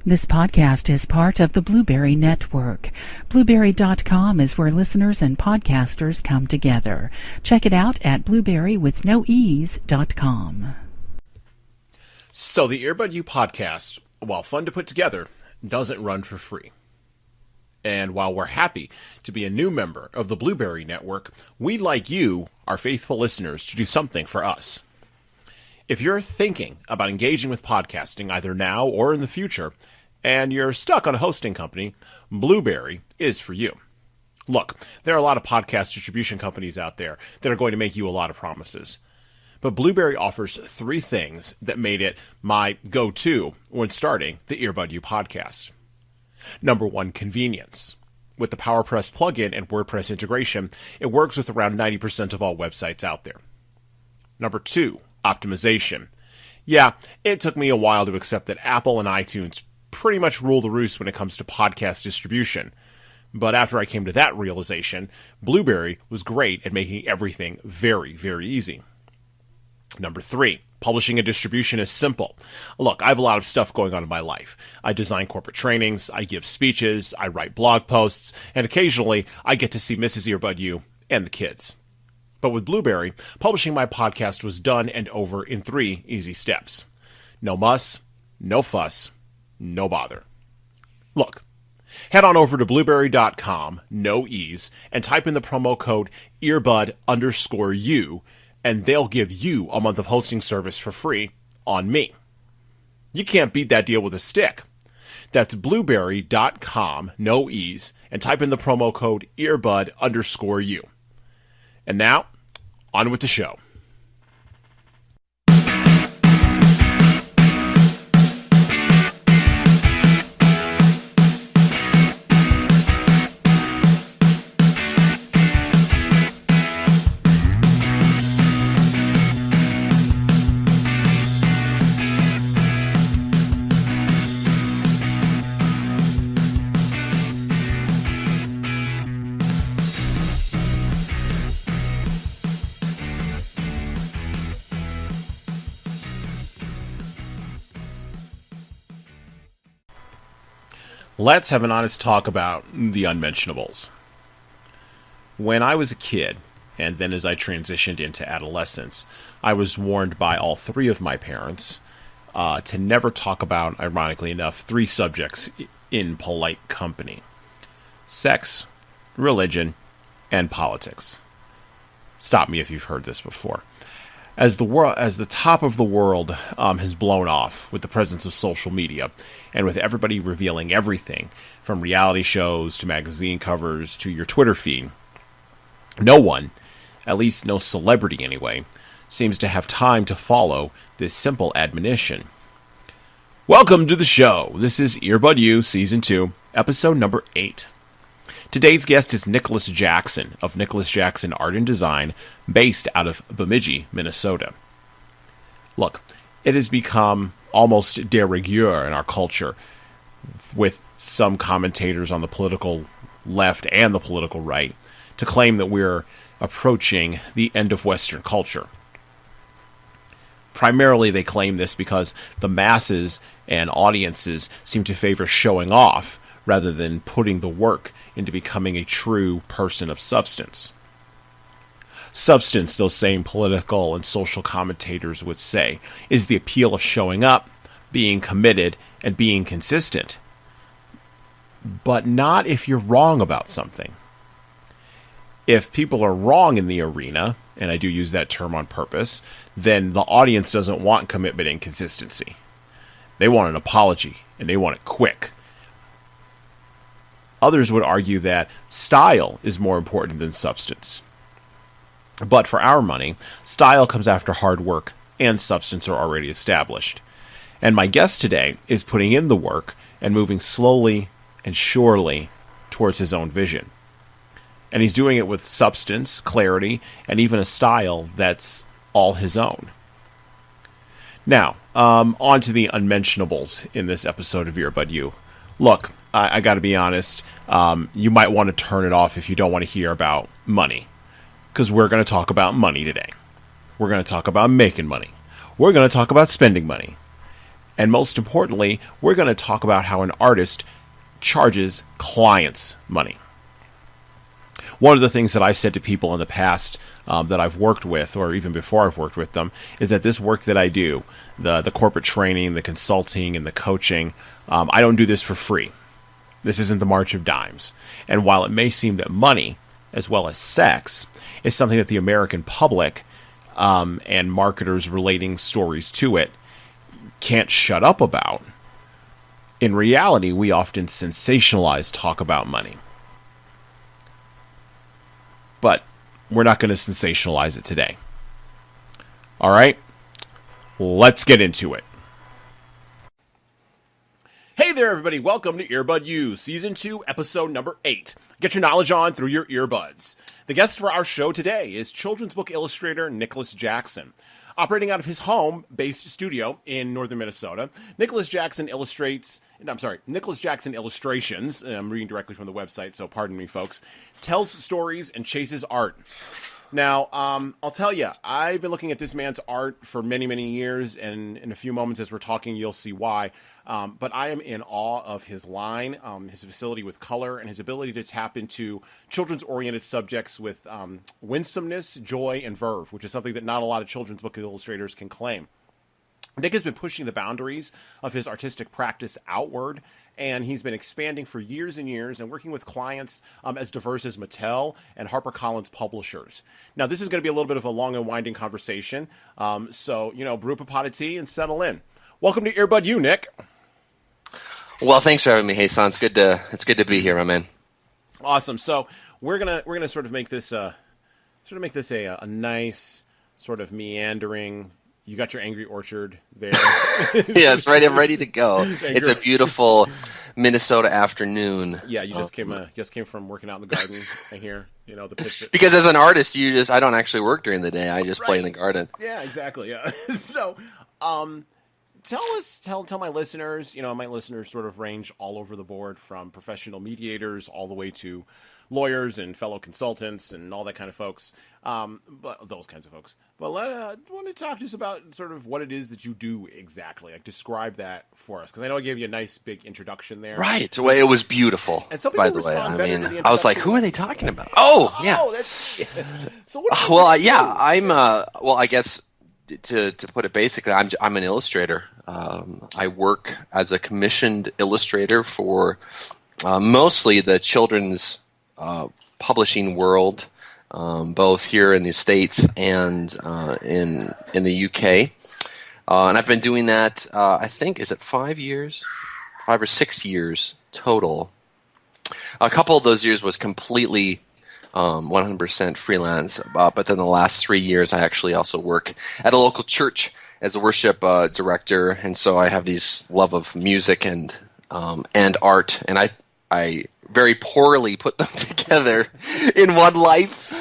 This podcast is part of the Blueberry Network. Blueberry.com is where listeners and podcasters come together. Check it out at blueberrywithnoease.com. So the Earbud U podcast, while fun to put together, doesn't run for free. And while we're happy to be a new member of the Blueberry Network, we'd like you, our faithful listeners, to do something for us. If you're thinking about engaging with podcasting either now or in the future, and you're stuck on a hosting company, Blueberry is for you. Look, there are a lot of podcast distribution companies out there that are going to make you a lot of promises. But Blueberry offers three things that made it my go-to when starting the Earbud U podcast. Number one, convenience. With the PowerPress plugin and WordPress integration, it works with around 90% of all websites out there. Number two, optimization. Yeah, it took me a while to accept that Apple and iTunes pretty much rule the roost when it comes to podcast distribution. But after I came to that realization, Blueberry was great at making everything very, very easy. Number three, publishing and distribution is simple. Look, I have a lot of stuff going on in my life. I design corporate trainings, I give speeches, I write blog posts, and occasionally I get to see Mrs. Earbud U and the kids. But with Blueberry, publishing my podcast was done and over in 3 easy steps. No muss, no fuss, no bother. Look, head on over to blueberry.com, no ease, and type in the promo code earbud_u, and they'll give you a month of hosting service for free on me. You can't beat that deal with a stick. That's blueberry.com, no ease, and type in the promo code earbud_u. And now, on with the show. Let's have an honest talk about the unmentionables. When I was a kid, and then as I transitioned into adolescence, I was warned by all three of my parents to never talk about, ironically enough, 3 subjects in polite company: sex, religion, and politics. Stop me if you've heard this before. As the top of the world has blown off with the presence of social media, and with everybody revealing everything, from reality shows to magazine covers to your Twitter feed, no one, at least no celebrity anyway, seems to have time to follow this simple admonition. Welcome to the show. This is Earbud U Season 2, Episode number 8. Today's guest is Nicholas Jackson of Nicholas Jackson Art and Design, based out of Bemidji, Minnesota. Look, it has become almost de rigueur in our culture, with some commentators on the political left and the political right, to claim that we're approaching the end of Western culture. Primarily, they claim this because the masses and audiences seem to favor showing off rather than putting the work into becoming a true person of substance. Substance, those same political and social commentators would say, is the appeal of showing up, being committed, and being consistent. But not if you're wrong about something. If people are wrong in the arena, and I do use that term on purpose, then the audience doesn't want commitment and consistency. They want an apology, and they want it quick. Others would argue that style is more important than substance. But for our money, style comes after hard work, and substance are already established. And my guest today is putting in the work and moving slowly and surely towards his own vision. And he's doing it with substance, clarity, and even a style that's all his own. Now, on to the unmentionables in this episode of Earbud U. Look, I got to be honest, you might want to turn it off if you don't want to hear about money. Because we're going to talk about money today. We're going to talk about making money. We're going to talk about spending money. And most importantly, we're going to talk about how an artist charges clients money. One of the things that I've said to people in the past that I've worked with, or even before I've worked with them, is that this work that I do, the corporate training, the consulting, and the coaching, I don't do this for free. This isn't the March of Dimes. And while it may seem that money, as well as sex, is something that the American public and marketers relating stories to it can't shut up about, in reality, we often sensationalize talk about money. But we're not going to sensationalize it today. All right? Let's get into it. Hey there, everybody. Welcome to Earbud U, Season 2, Episode number 8. Get your knowledge on through your earbuds. The guest for our show today is children's book illustrator Nicholas Jackson. Operating out of his home-based studio in northern Minnesota, Nicholas Jackson Illustrations, I'm reading directly from the website, so pardon me, folks, tells stories and chases art. Now, I'll tell you, I've been looking at this man's art for many, many years, and in a few moments as we're talking, you'll see why. But I am in awe of his line, his facility with color, and his ability to tap into children's-oriented subjects with winsomeness, joy, and verve, which is something that not a lot of children's book illustrators can claim. Nick has been pushing the boundaries of his artistic practice outward, and he's been expanding for years and years and working with clients as diverse as Mattel and HarperCollins publishers. Now, this is going to be a little bit of a long and winding conversation, so, brew up a pot of tea and settle in. Welcome to Earbud U, Nick. Well, thanks for having me, Jesan. It's good to be here, my man. Awesome. So we're gonna sort of make this a nice sort of meandering. You got your Angry Orchard there. Yes, right. I'm ready to go. It's a beautiful Minnesota afternoon. Yeah, you just came from working out in the garden. I hear, the picture. Because as an artist, I don't actually work during the day. I just play in the garden. Yeah, exactly. Yeah. So, tell my listeners. My listeners sort of range all over the board, from professional mediators all the way to lawyers and fellow consultants and all that kind of folks. But those kinds of folks. But I want to talk to us about sort of what it is that you do exactly. Like, describe that for us, because I know I gave you a nice big introduction there. Right. Well, it was beautiful. And some by people the way, I was like, "Who are they talking about?" Oh, yeah. So what? Well, yeah. I'm. Well, I guess to put it basically, I'm an illustrator. I work as a commissioned illustrator for mostly the children's publishing world. Both here in the States and in the UK. And I've been doing that, I think, is it 5 years? 5 or 6 years total. A couple of those years was completely 100% freelance, but then the last 3 years I actually also work at a local church as a worship director, and so I have these love of music and art, and I very poorly put them together in one life.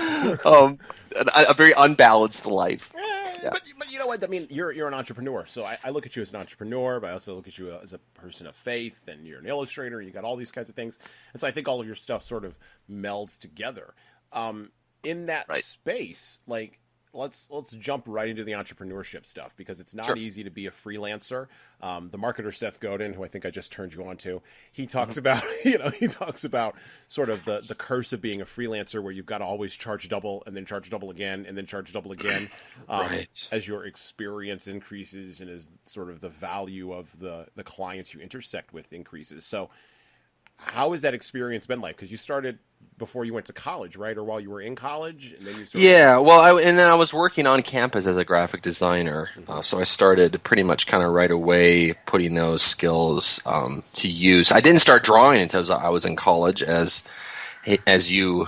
A very unbalanced life. Yeah. But you know what? I mean, you're an entrepreneur. So I look at you as an entrepreneur, but I also look at you as a person of faith, and you're an illustrator, and you got all these kinds of things. And so I think all of your stuff sort of melds together. In that space, like, let's jump right into the entrepreneurship stuff, because it's not easy to be a freelancer. The marketer Seth Godin, who I think I just turned you on to, he talks about sort of the curse of being a freelancer, where you've got to always charge double and then charge double again and then charge double again as your experience increases and as sort of the value of the clients you intersect with increases. So how has that experience been like? Because you started before you went to college, right? Or while you were in college? And then you and then I was working on campus as a graphic designer. So I started pretty much kind of right away putting those skills to use. I didn't start drawing until I was in college, as you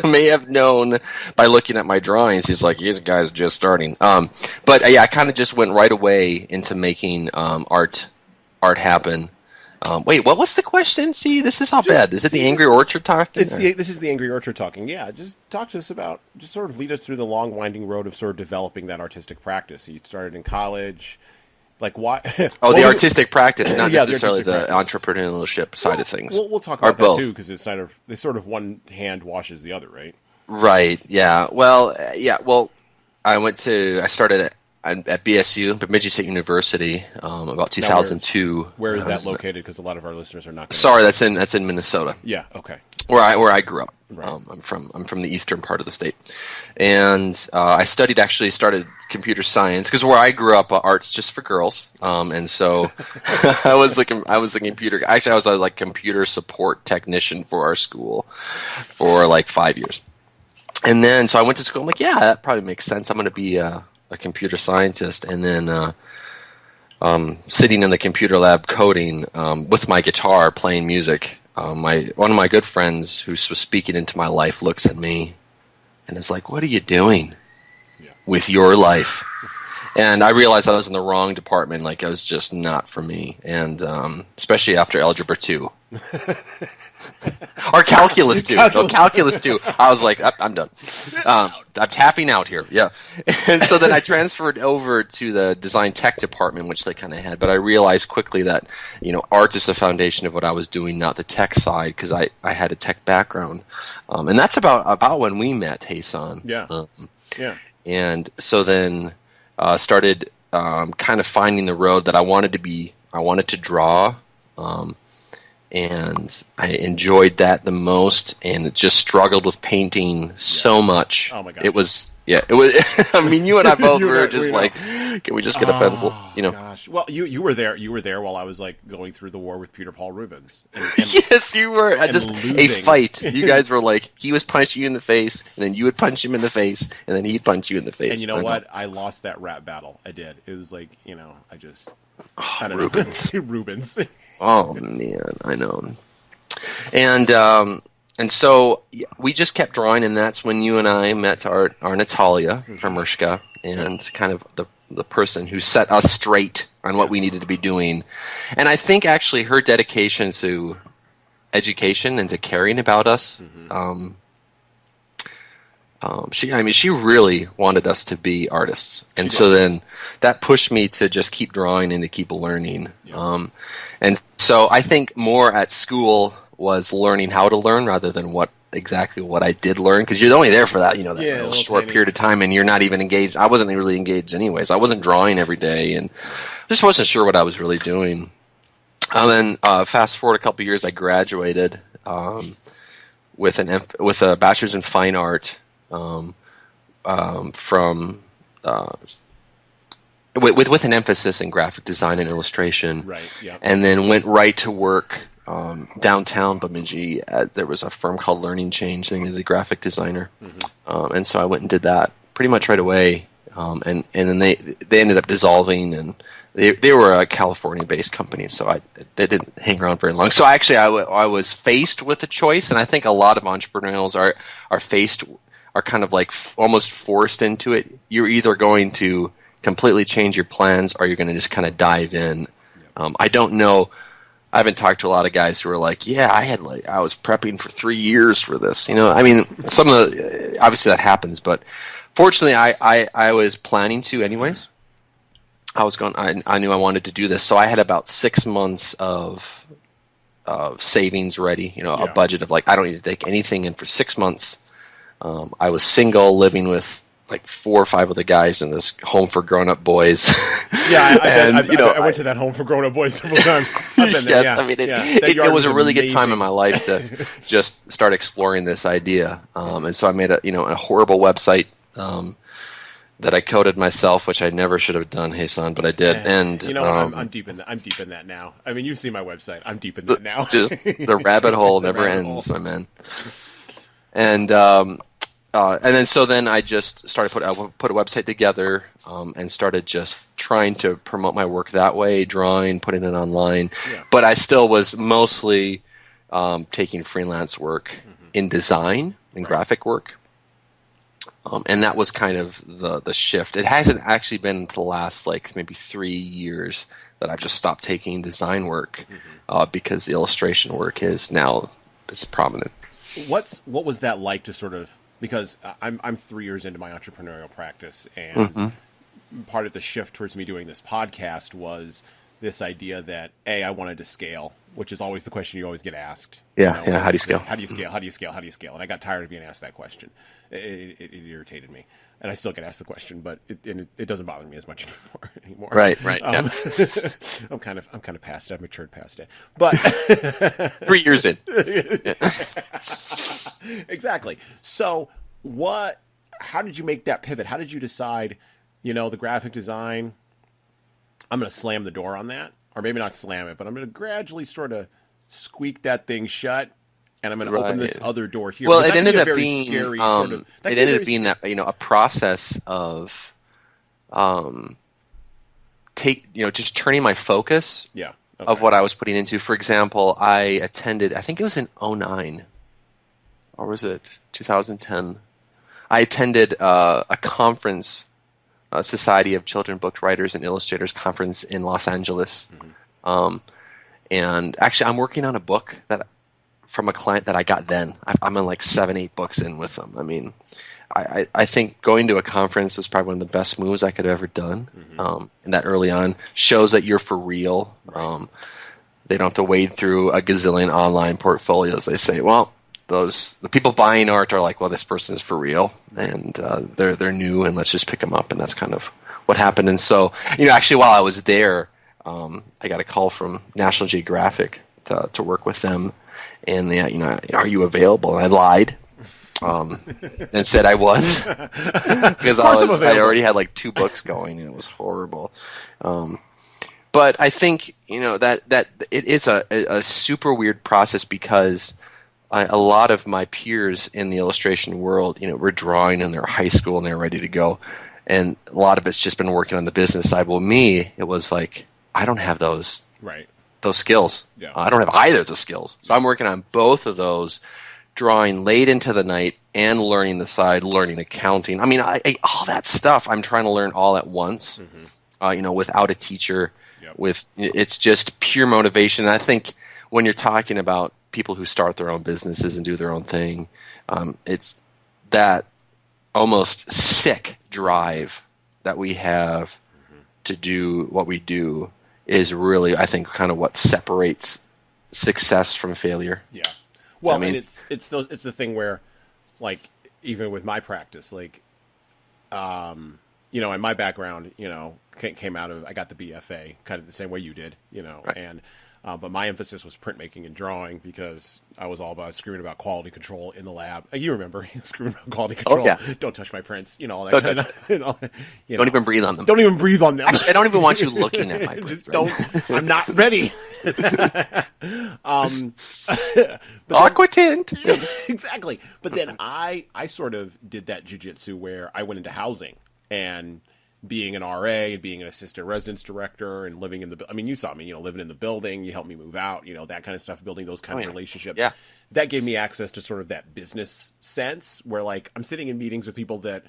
may have known by looking at my drawings. He's like, this guy's just starting. But I kind of just went right away into making art happen. Wait, what was the question? See, this is how bad. Is it the Angry Orchard talking? This is the Angry Orchard talking. Yeah, just talk to us about, just sort of lead us through the long, winding road of sort of developing that artistic practice. You started in college. Like, why? The artistic practice, not necessarily the entrepreneurship side of things. We'll talk about that too, because it's they sort of one hand washes the other, right? Right. Yeah. Well, I started at BSU, Bemidji State University, about 2002. Where is that located? Because a lot of our listeners are not. Sorry, that's in Minnesota. Yeah. Okay. Where I grew up. Right. I'm from the eastern part of the state, and I started computer science because where I grew up, art's just for girls, and so I was a computer. Actually, I was like computer support technician for our school for like 5 years, and then so I went to school. I'm like, yeah, that probably makes sense. I'm going to be a computer scientist, and then sitting in the computer lab coding with my guitar, playing music. One of my good friends who was speaking into my life looks at me and is like, "What are you doing with your life?" And I realized I was in the wrong department. Like, it was just not for me. And especially after Algebra 2. Or Calculus 2. No, Calculus 2. I was like, I'm done. I'm tapping out here. Yeah. And so then I transferred over to the design tech department, which they kind of had. But I realized quickly that, art is the foundation of what I was doing, not the tech side, because I had a tech background. And that's about when we met, Jesan. Yeah. Yeah. And so then started kind of finding the road that I wanted to draw. And I enjoyed that the most, and just struggled with painting so much. Oh my god! It was. I mean, you and I both were just like, "Can we just get a pencil?" Gosh. Well, you were there. You were there while I was like going through the war with Peter Paul Rubens. And yes, you were. Just losing. A fight. You guys were like, he was punching you in the face, and then you would punch him in the face, and then he'd punch you in the face. And you know what? I lost that rap battle. I did. It was like, I don't Rubens. know. Rubens. Oh man, I know. And so we just kept drawing, and that's when you and I met our Natalia Hermishka, and kind of the person who set us straight on what we needed to be doing. And I think actually her dedication to education and to caring about us, she really wanted us to be artists. And so then that pushed me to just keep drawing and to keep learning. Yeah. And so I think more at school was learning how to learn rather than what I did learn, because you're only there for that, that little short period of time, and you're not even engaged. I wasn't really engaged anyways. I wasn't drawing every day, and I just wasn't sure what I was really doing. And then fast forward a couple of years, I graduated with a bachelor's in fine art with an emphasis in graphic design and illustration. Right. Yeah. And then went right to work downtown Bemidji. There was a firm called Learning Change. They needed a graphic designer, and so I went and did that pretty much right away. And then they ended up dissolving, and they were a California-based company, so they didn't hang around very long. So actually, I was faced with a choice, and I think a lot of entrepreneurs are kind of like almost forced into it. You're either going to completely change your plans, or you're going to just kind of dive in. I don't know. I haven't talked to a lot of guys who are like, yeah, I was prepping for 3 years for this. I mean, obviously that happens, but fortunately I was planning to anyways. I knew I wanted to do this. So I had about 6 months of savings ready, a budget of like, I don't need to take anything in for 6 months. I was single, living with like 4 or 5 other guys in this home for grown-up boys. Yeah, I went to that home for grown-up boys several times. Yes, yeah. I mean, it was a really good time in my life to just start exploring this idea. And so I made a horrible website that I coded myself, which I never should have done, Jesan, but I did. And I'm deep in that. I'm deep in that now. I mean, you've seen my website. I'm deep in that now. Just the rabbit hole never ends, my man. And then I just started put a website together and started just trying to promote my work that way, drawing, putting it online. Yeah. But I still was mostly taking freelance work in design and graphic work. And that was kind of the shift. It hasn't actually been to the last like maybe 3 years that I've just stopped taking design work because the illustration work is prominent. What was that like to sort of, because I'm 3 years into my entrepreneurial practice, and part of the shift towards me doing this podcast was this idea that I wanted to scale, which is always the question you always get asked. Yeah, How do you scale? How do you scale? How do you scale? How do you scale? And I got tired of being asked that question. It irritated me, and I still get asked the question, but it doesn't bother me as much anymore. Right. I'm kind of past it. I've matured past it. But 3 years in. Exactly. So how did you make that pivot? How did you decide, the graphic design, I'm going to slam the door on that, or maybe not slam it, but I'm going to gradually sort of squeak that thing shut, and I'm going to open this other door here. Well, it ended up being a process of just turning my focus of what I was putting into. For example, I attended, I think it was in 2009, or was it 2010? I attended a conference, Society of Children Book Writers and Illustrators conference in Los Angeles. Mm-hmm. And actually, I'm working on a book from a client that I got then. I'm in like 7-8 books in with them. I mean, I think going to a conference was probably one of the best moves I could have ever done. Mm-hmm. And that early on shows that you're for real. They don't have to wade through a gazillion online portfolios. They say, well, the people buying art are like, well, this person's for real, and they're new, and let's just pick them up. And that's kind of what happened. And so, actually, while I was there, I got a call from National Geographic to work with them, and they, are you available? And I lied and said I was because I already had like 2 books going, and it was horrible. But I think that it is a super weird process because a lot of my peers in the illustration world, were drawing in their high school and they're ready to go, and a lot of it's just been working on the business side. Well, me, it was like I don't have those skills. Yeah. I don't have either of the skills, so I'm working on both of those, drawing late into the night and learning the side, learning accounting. I mean, all that stuff I'm trying to learn all at once. Mm-hmm. Without a teacher. Yep. It's just pure motivation. And I think when you're talking about people who start their own businesses and do their own thing, it's that almost sick drive that we have to do what we do is really, I think, kind of what separates success from failure. Yeah. Well, and it's the thing where, like, even with my practice, like, in my background, came out of, I got the BFA kind of the same way you did, right. And but my emphasis was printmaking and drawing because I was all about screaming about quality control in the lab. You remember screaming about quality control. Oh, yeah. Don't touch my prints. All that kind of. Don't even breathe on them. Don't even breathe on them. Actually, I don't even want you looking at my prints. Don't. I'm not ready. Aquatint. Exactly. But then I sort of did that jujitsu where I went into housing and being an RA and being an assistant residence director and living in you saw me, living in the building, you helped me move out, that kind of stuff, building those kind of relationships. Yeah. That gave me access to sort of that business sense where, like, I'm sitting in meetings with people that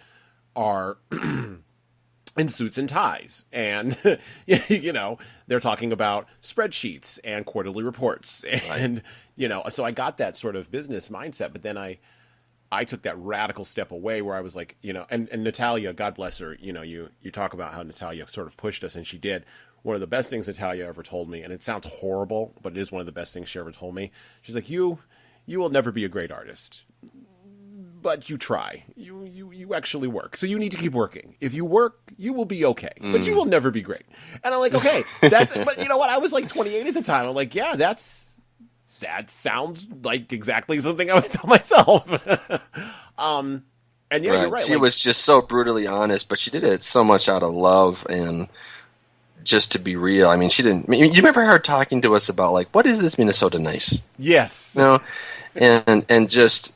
are in suits and ties and, they're talking about spreadsheets and quarterly reports and, so I got that sort of business mindset, but then I took that radical step away where I was like, and Natalia, God bless her, you talk about how Natalia sort of pushed us, and she did. One of the best things Natalia ever told me, and it sounds horrible, but it is one of the best things she ever told me. She's like, you will never be a great artist, but you try. You actually work. So you need to keep working. If you work, you will be okay, but you will never be great. And I'm like, okay, but you know what? I was like 28 at the time. I'm like, yeah, that sounds like exactly something I would tell myself. And yeah, right. You're right. She was just so brutally honest, but she did it so much out of love and just to be real. I mean, she didn't. You remember her talking to us about, like, what is this Minnesota nice? Yes. And just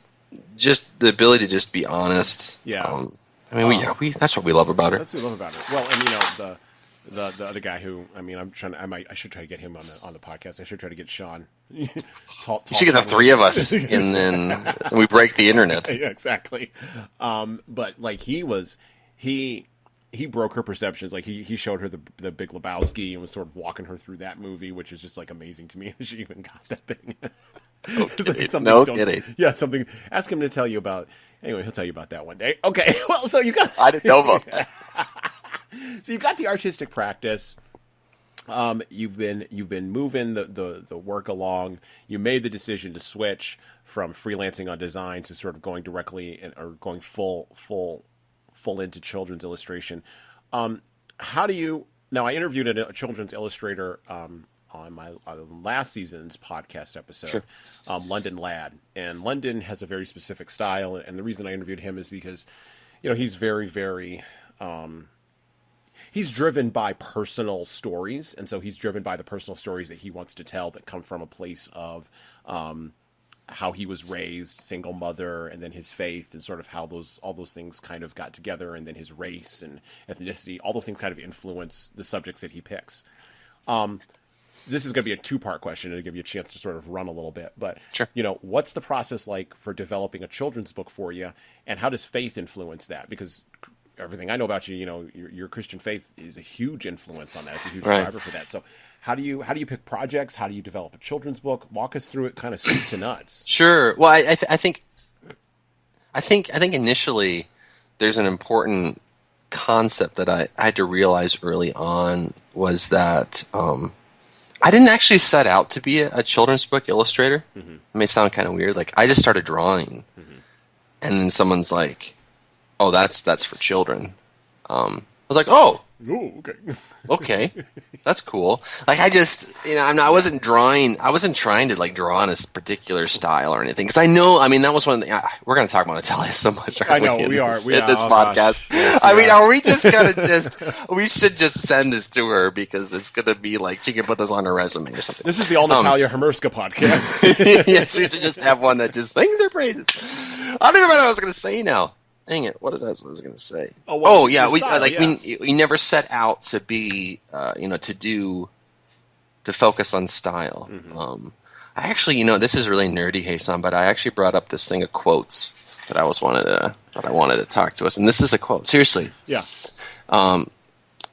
the ability to just be honest. Yeah. We that's what we love about her. That's what we love about her. Well, and the other guy who, I should try to get him on the podcast. I should try to get Sean. You should get the 3 of us, and then we break the internet. Yeah, exactly. But like he broke her perceptions. Like he showed her the Big Lebowski and was sort of walking her through that movie, which is just like amazing to me that she even got that thing. No kidding. Yeah, something. Ask him to tell you about. Anyway, he'll tell you about that one day. Okay. Well, so you got. I didn't know about that. So you got the artistic practice. you've been moving the work along. You made the decision to switch from freelancing on design to sort of going directly or going full into children's illustration. How do you now? I interviewed a children's illustrator on my last season's podcast episode, Sure. London Ladd, and London has a very specific style, and the reason I interviewed him is because, he's very, very he's driven by personal stories, and so he's driven by the personal stories that he wants to tell that come from a place of how he was raised, single mother, and then his faith, and sort of how all those things kind of got together, and then his race and ethnicity, all those things kind of influence the subjects that he picks. This is going to be a two-part question to give you a chance to sort of run a little bit, but Sure. What's the process like for developing a children's book for you, and how does faith influence that? Because everything I know about you, your Christian faith is a huge influence on that. It's a huge driver for that. So how do you pick projects? How do you develop a children's book? Walk us through it, kind of soup to nuts. Sure. Well, I think initially there's an important concept that I had to realize early on was that I didn't actually set out to be a children's book illustrator. Mm-hmm. It may sound kind of weird. Like, I just started drawing, and then someone's like, "Oh, that's for children." I was like, "Oh, okay, okay, that's cool." Like, I just, I wasn't drawing. I wasn't trying to draw in a particular style or anything, because I know. I mean, that was one of the. We're going to talk about Natalia so much. I know we are. In this podcast. Yes, I mean, are we just going to we should just send this to her because it's going to be like she can put this on her resume or something. This is the all Natalia Hermerska podcast. Yes, we should just have one that just sings her praises. I don't even know what I was going to say now. Dang it! What was I going to say? Yeah, we never set out to be, to focus on style. Mm-hmm. I actually, this is really nerdy, Jesan, but I actually brought up this thing of quotes that I wanted to talk to us, and this is a quote. Seriously, yeah.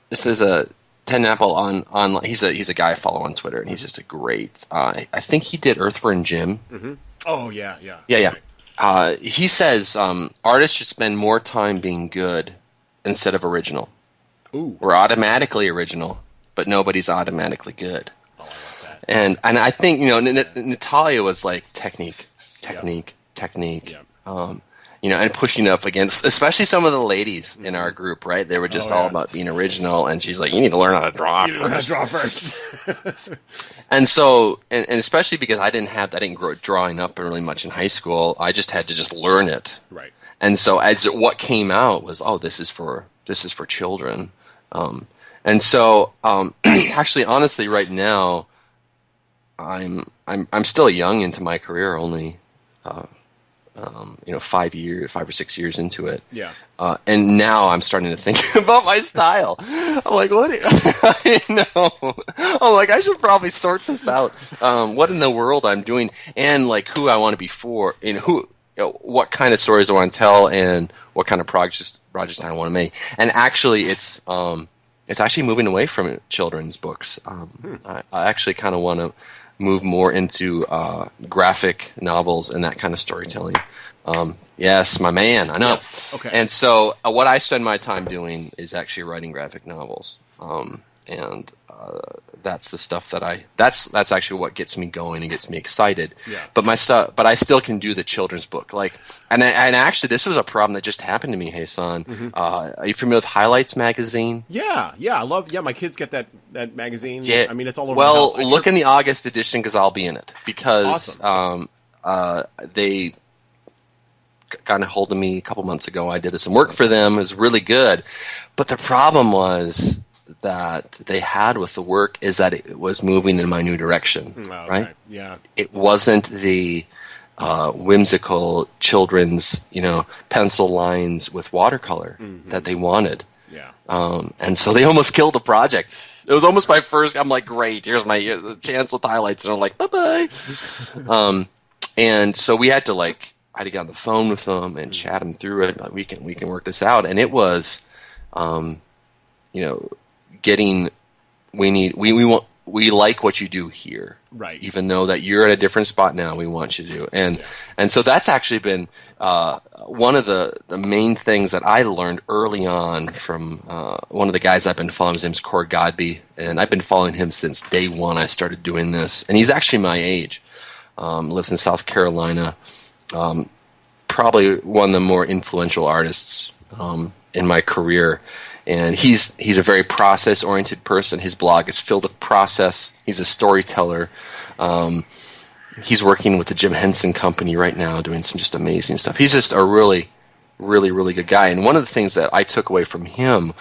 This is a Ted Apple on. He's a guy I follow on Twitter, and he's just a great. I think he did Earthworm Jim. Mm-hmm. Oh yeah. He says artists should spend more time being good instead of original. Ooh. We're automatically original, but nobody's automatically good. Oh, I like that. And I think Natalia was like technique. Yep. And pushing up against, especially some of the ladies in our group, right? They were just all about being original, and she's like, "You need to learn how to draw first." And so, and especially because I didn't grow drawing up really much in high school. I just had to learn it. Right. And so, what came out was, this is for children. And so, actually, honestly, right now, I'm still young into my career, only. 5 or 6 years into it. Yeah. And now I'm starting to think about my style. I'm like, what? I know. I'm like, I should probably sort this out. What in the world I'm doing, and who I want to be for, and what kind of stories I want to tell, and what kind of projects I want to make. And actually, it's actually moving away from children's books. I actually kind of want to move more into graphic novels and that kind of storytelling. Yes, my man, I know. Yes. Okay. And so what I spend my time doing is actually writing graphic novels. And that's the stuff that's actually what gets me going and gets me excited. Yeah. But I still can do the children's book. And actually this was a problem that just happened to me, Jesan. Mm-hmm. Are you familiar with Highlights magazine? Yeah. I love. Yeah, my kids get that magazine. Yeah. I mean, it's all over. Well, the house. look in the August edition because I'll be in it because awesome. They kind of hold of me a couple months ago. I did some work for them. It was really good, but the problem was that they had with the work is that it was moving in my new direction, okay. Right? Yeah. It wasn't the whimsical children's, pencil lines with watercolor that they wanted. Yeah. And so they almost killed the project. It was almost my first. I'm like, great, here's my chance with Highlights, and I'm like, bye. And so we had to I had to get on the phone with them and chat them through it. We can work this out, and it was, getting. We like what you do here. Right. Even though that you're at a different spot now, we want you to. And so that's actually been one of the main things that I learned early on from one of the guys I've been following. His name's Cord Godby, and I've been following him since day one I started doing this. And he's actually my age. Lives in South Carolina. Probably one of the more influential artists in my career. And he's a very process-oriented person. His blog is filled with process. He's a storyteller. He's working with the Jim Henson Company right now, doing some just amazing stuff. He's just a really, really, really good guy. And one of the things that I took away from him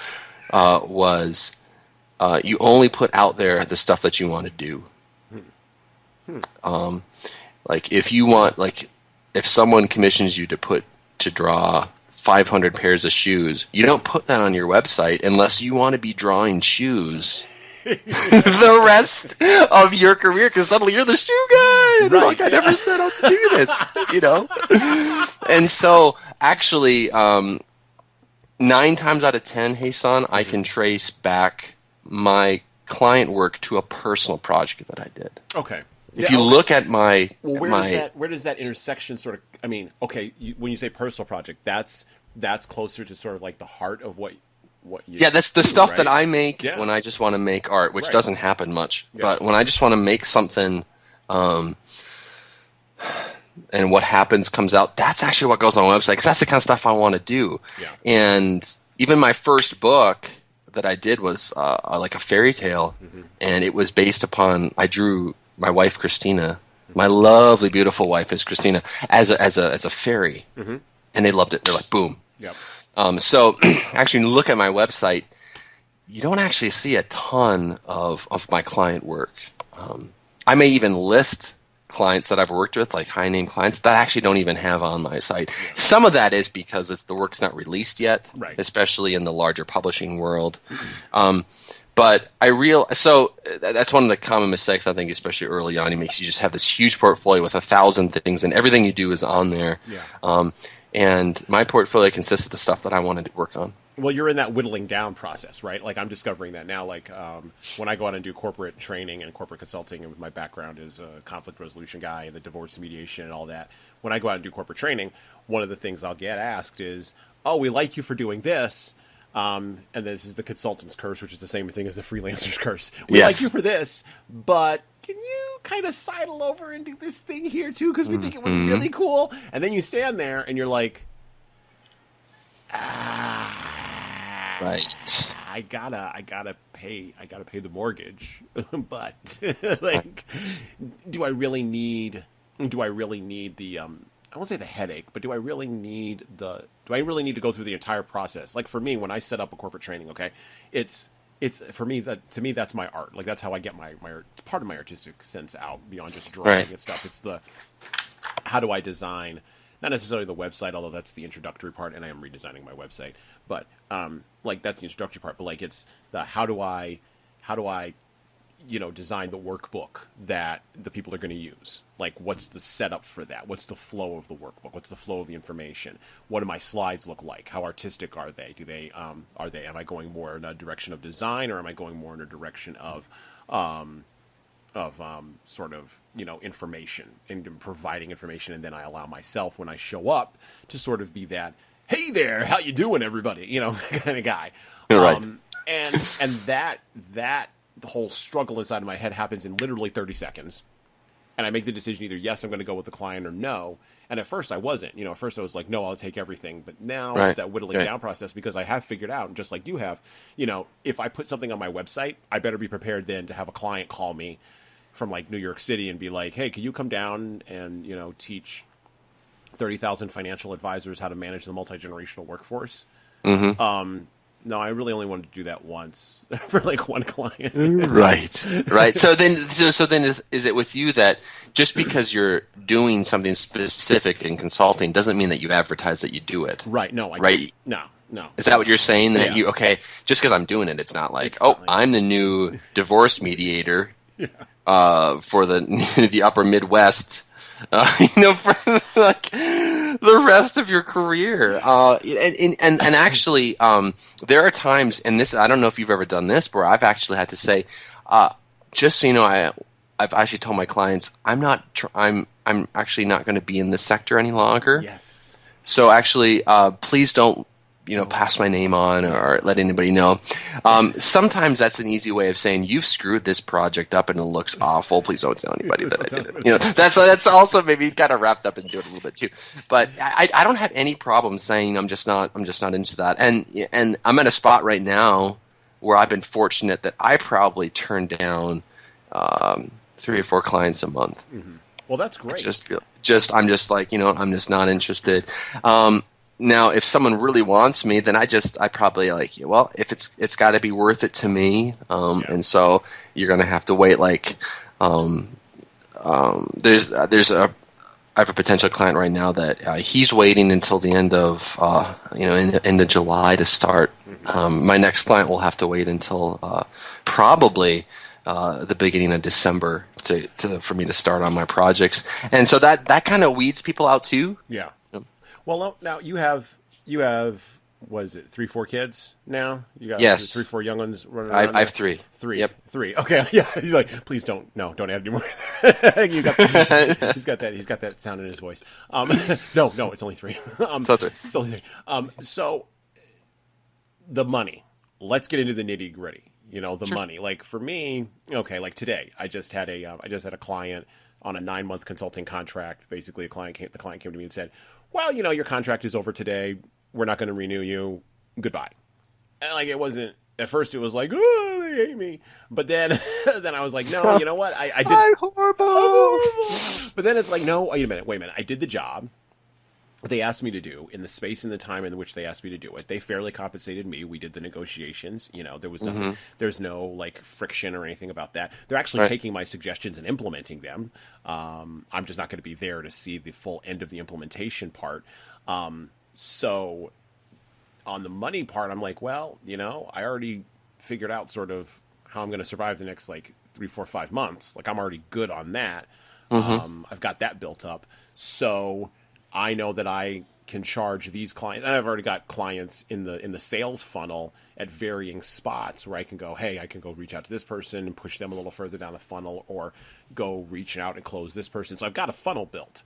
was you only put out there the stuff that you want to do. Like if you want, like if someone commissions you to draw 500 pairs of shoes, you don't put that on your website unless you want to be drawing shoes the rest of your career, because suddenly you're the shoe guy. And Right. like, I never set out to do this, you know? And so actually, 9 times out of 10, Jesan, I can trace back my client work to a personal project that I did. Okay. If you look at my where does that intersection sort of? I mean, okay, when you say personal project, that's closer to sort of like the heart of what you. Yeah, that's the stuff right? that I make Yeah. when I just want to make art, which Right. doesn't happen much. Yeah. But when I just want to make something, and what happens comes out, that's actually what goes on my website, because that's the kind of stuff I want to do. Yeah. And even my first book that I did was like a fairy tale, and it was based upon, I drew my wife Christina, my lovely, beautiful wife is Christina, as a fairy, and they loved it. They're like, boom. Yep. So actually, when you look at my website, you don't actually see a ton of my client work. I may even list clients that I've worked with, like high-name clients, that I actually don't even have on my site. Some of that is because the work's not released yet, Right. especially in the larger publishing world. But so that's one of the common mistakes, I think, especially early on. You just have this huge portfolio with 1,000 things, and everything you do is on there. Yeah. And my portfolio consists of the stuff that I wanted to work on. Well, you're in that whittling down process, right? Like I'm discovering that now. Like when I go out and do corporate training and corporate consulting, and my background is a conflict resolution guy and the divorce mediation and all that. When I go out and do corporate training, one of the things I'll get asked is, "Oh, we like you for doing this." And this is the consultant's curse, which is the same thing as the freelancer's curse. We Yes. like you for this, but can you kind of sidle over and do this thing here too? Because we think it would be really cool. And then you stand there and you're like, Right. I gotta pay the mortgage, but like, do I really need the I won't say the headache, but do I really need to go through the entire process? Like for me, when I set up a corporate training, okay, it's for me to me that's my art. Like that's how I get my part of my artistic sense out beyond just drawing Right. and stuff. It's the how do I design, not necessarily the website, although that's the introductory part, and I am redesigning my website. But like that's the introductory part. But like it's the how do I design the workbook that the people are going to use? Like what's the setup for that? What's the flow of the workbook? What's the flow of the information? What do my slides look like? How artistic are they? Am I going more in a direction of design, or am I going more in a direction of sort of information and providing information, and then I allow myself when I show up to sort of be that, hey there, how you doing, everybody, kind of guy. Right. And that whole struggle inside of my head happens in literally 30 seconds, and I make the decision either yes, I'm going to go with the client, or no. And at first I wasn't. At first I was like, no, I'll take everything. But now it's that whittling down process, because I have figured out, and just like you have, if I put something on my website, I better be prepared then to have a client call me from like New York City and be like, hey, can you come down and, teach 30,000 financial advisors how to manage the multi-generational workforce? No, I really only wanted to do that once for like one client. Right. So then is it with you that just because you're doing something specific in consulting doesn't mean that you advertise that you do it? Right. No. Right. No. Is that what you're saying? That Yeah. just because I'm doing it, it's not like, It's not like- I'm the new divorce mediator for the upper Midwest, for like the rest of your career. And actually, there are times, and this, I don't know if you've ever done this, where I've actually had to say, just so you know, I I've actually told my clients I'm actually not going to be in this sector any longer. Yes. So actually, please don't pass my name on or let anybody know. Sometimes that's an easy way of saying you've screwed this project up and it looks awful. Please don't tell anybody that I did it. That's also maybe kind of wrapped up into it a little bit too. But I don't have any problem saying I'm just not into that. And I'm at a spot right now where I've been fortunate that I probably turn down 3 or 4 clients a month. Mm-hmm. Well, that's great. I'm just like, I'm just not interested. Now, if someone really wants me, then I probably like, well, if it's got to be worth it to me, and so you're going to have to wait. Like, I have a potential client right now that he's waiting until the end of end of July to start. My next client will have to wait until probably the beginning of December for me to start on my projects, and so that kind of weeds people out too. Yeah. Well, now you have what is it, 3, 4 kids now? You got yes. 3, 4 young ones running around. I have 3. 3. Yep. 3. Okay. Yeah. He's like, please don't add any more. He's got that sound in his voice. No, it's only 3. It's not 3. It's only 3. So the money. Let's get into the nitty gritty. The Sure. money. Like for me, okay. Like today, I just had a client on a 9-month consulting contract. Basically, the client came to me and said, well, your contract is over today. We're not going to renew you. Goodbye. And like, it wasn't, at first it was like, oh, they hate me. But then I was like, no, you know what? I did. I'm horrible. But then it's like, no, wait a minute. I did the job they asked me to do in the space and the time in which they asked me to do it. They fairly compensated me. We did the negotiations. There was nothing, there's no like friction or anything about that. They're actually taking my suggestions and implementing them. I'm just not going to be there to see the full end of the implementation part. So on the money part, I'm like, well, I already figured out sort of how I'm going to survive the next like 3, 4, 5 months. Like I'm already good on that. I've got that built up. So I know that I can charge these clients, and I've already got clients in the sales funnel at varying spots where I can go, hey, I can go reach out to this person and push them a little further down the funnel, or go reach out and close this person. So I've got a funnel built.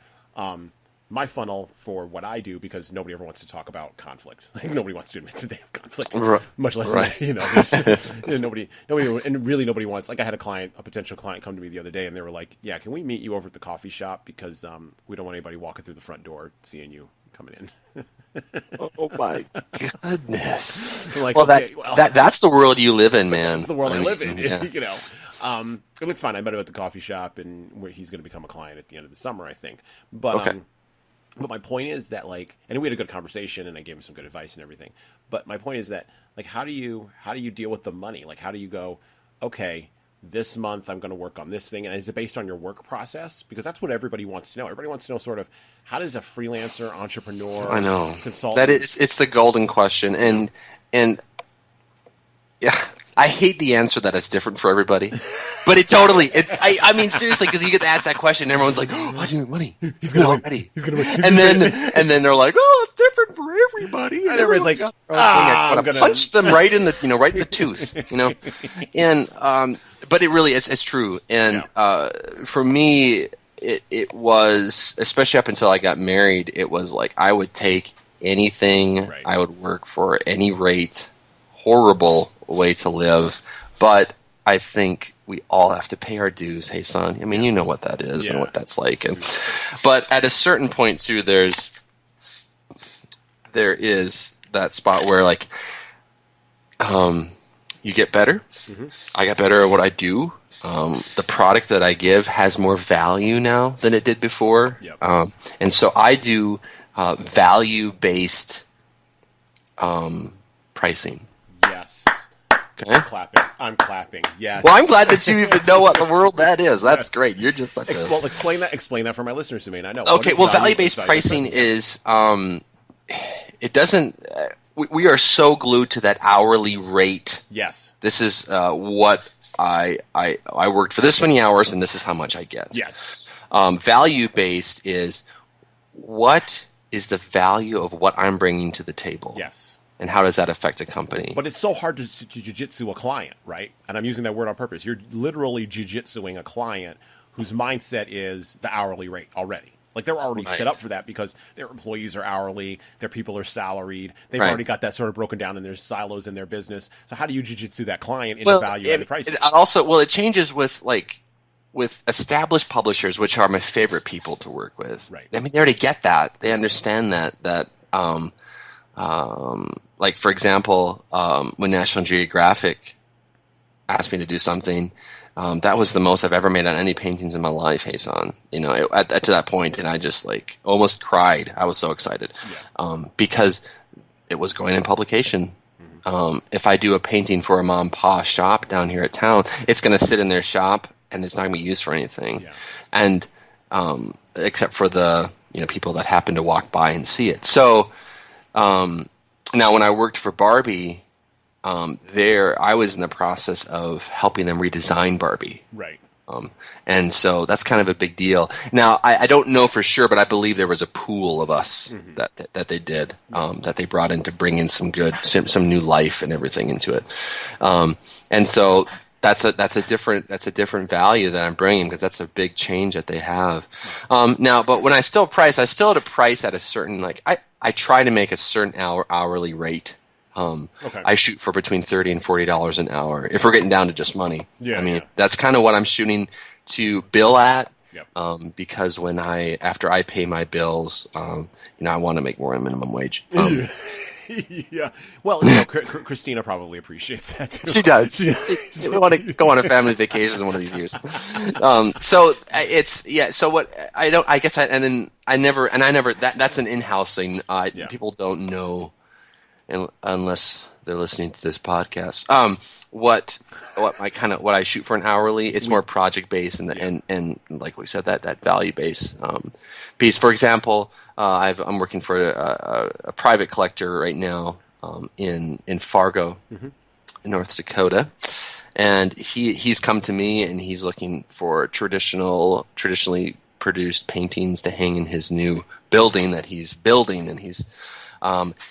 My funnel for what I do, because nobody ever wants to talk about conflict. Like nobody wants to admit that they have conflict, much less nobody, and really nobody wants. Like I had a potential client, come to me the other day, and they were like, "Yeah, can we meet you over at the coffee shop because we don't want anybody walking through the front door seeing you coming in." Oh my goodness! Like, well, okay, that's the world you live in, man. That's the world I live in. Yeah. And it's fine. I met him at the coffee shop, and he's going to become a client at the end of the summer, I think. But okay. But my point is that, like, and we had a good conversation, and I gave him some good advice and everything. But my point is that, like, how do you deal with the money? Like, how do you go, okay, this month I'm going to work on this thing, and is it based on your work process? Because that's what everybody wants to know. Everybody wants to know sort of, how does a freelancer, entrepreneur, I know, consultant? It's the golden question, and yeah. I hate the answer that it's different for everybody, but I mean, seriously, because you get to ask that question and everyone's like, oh, why do you make money? He's going to win. Already. He's going to win. And then they're like, oh, it's different for everybody. And everybody's like, I'm going to punch them right in the, right in the tooth, And, but it really, it's true. And, for me, it was, especially up until I got married, it was like, I would take anything, I would work for any rate, horrible way to live, but I think we all have to pay our dues. Hey, son, I mean, you know what that is and what that's like. But at a certain point too, there is that spot where like, you get better. I got better at what I do. The product that I give has more value now than it did before. And so I do value-based pricing. Yes. Okay. I'm clapping. Yes. Well, I'm glad that you even know what the world that is. That's great. You're just such a... Well, explain that for my listeners who may not know. Okay, well, value-based pricing is... it doesn't... we are so glued to that hourly rate. Yes. This is what I worked for this many hours, and this is how much I get. Yes. Value-based is what is the value of what I'm bringing to the table. Yes. and how does that affect a company? But it's so hard to jiu-jitsu a client, right? And I'm using that word on purpose. You're literally jiu-jitsuing a client whose mindset is the hourly rate already. Like they're already set up for that because their employees are hourly, their people are salaried. They've already got that sort of broken down in their silos in their business. So how do you jiu-jitsu that client into value-added pricing? It changes with established publishers, which are my favorite people to work with. Right. I mean, they already get that. They understand that like for example, when National Geographic asked me to do something, that was the most I've ever made on any paintings in my life, Jesan. To that point, and I just like almost cried. I was so excited because it was going in publication. If I do a painting for a mom and pop shop down here at town, it's going to sit in their shop and it's not going to be used for anything. Yeah. And except for the people that happen to walk by and see it. So now when I worked for Barbie, I was in the process of helping them redesign Barbie. Right. And so that's kind of a big deal. Now, I don't know for sure, but I believe there was a pool of us that they did, that they brought in to bring in some new life and everything into it. And so that's a different value that I'm bringing because that's a big change that they have. Now, but when I still price at a certain, like I try to make a certain hourly rate. I shoot for between $30 and $40 an hour if we're getting down to just money. That's kind of what I'm shooting to bill at. Yep. Because after I pay my bills, I want to make more than minimum wage. Yeah. Well, Christina probably appreciates that too. She does. We want to go on a family vacation one of these years. So what I don't. I guess I never. That's an in-house thing. People don't know. Unless they're listening to this podcast, what I shoot for an hourly, it's more project based and like we said that value based piece. For example, I'm working for a private collector right now in Fargo, in North Dakota, and he's come to me and he's looking for traditionally produced paintings to hang in his new building that he's building, and he's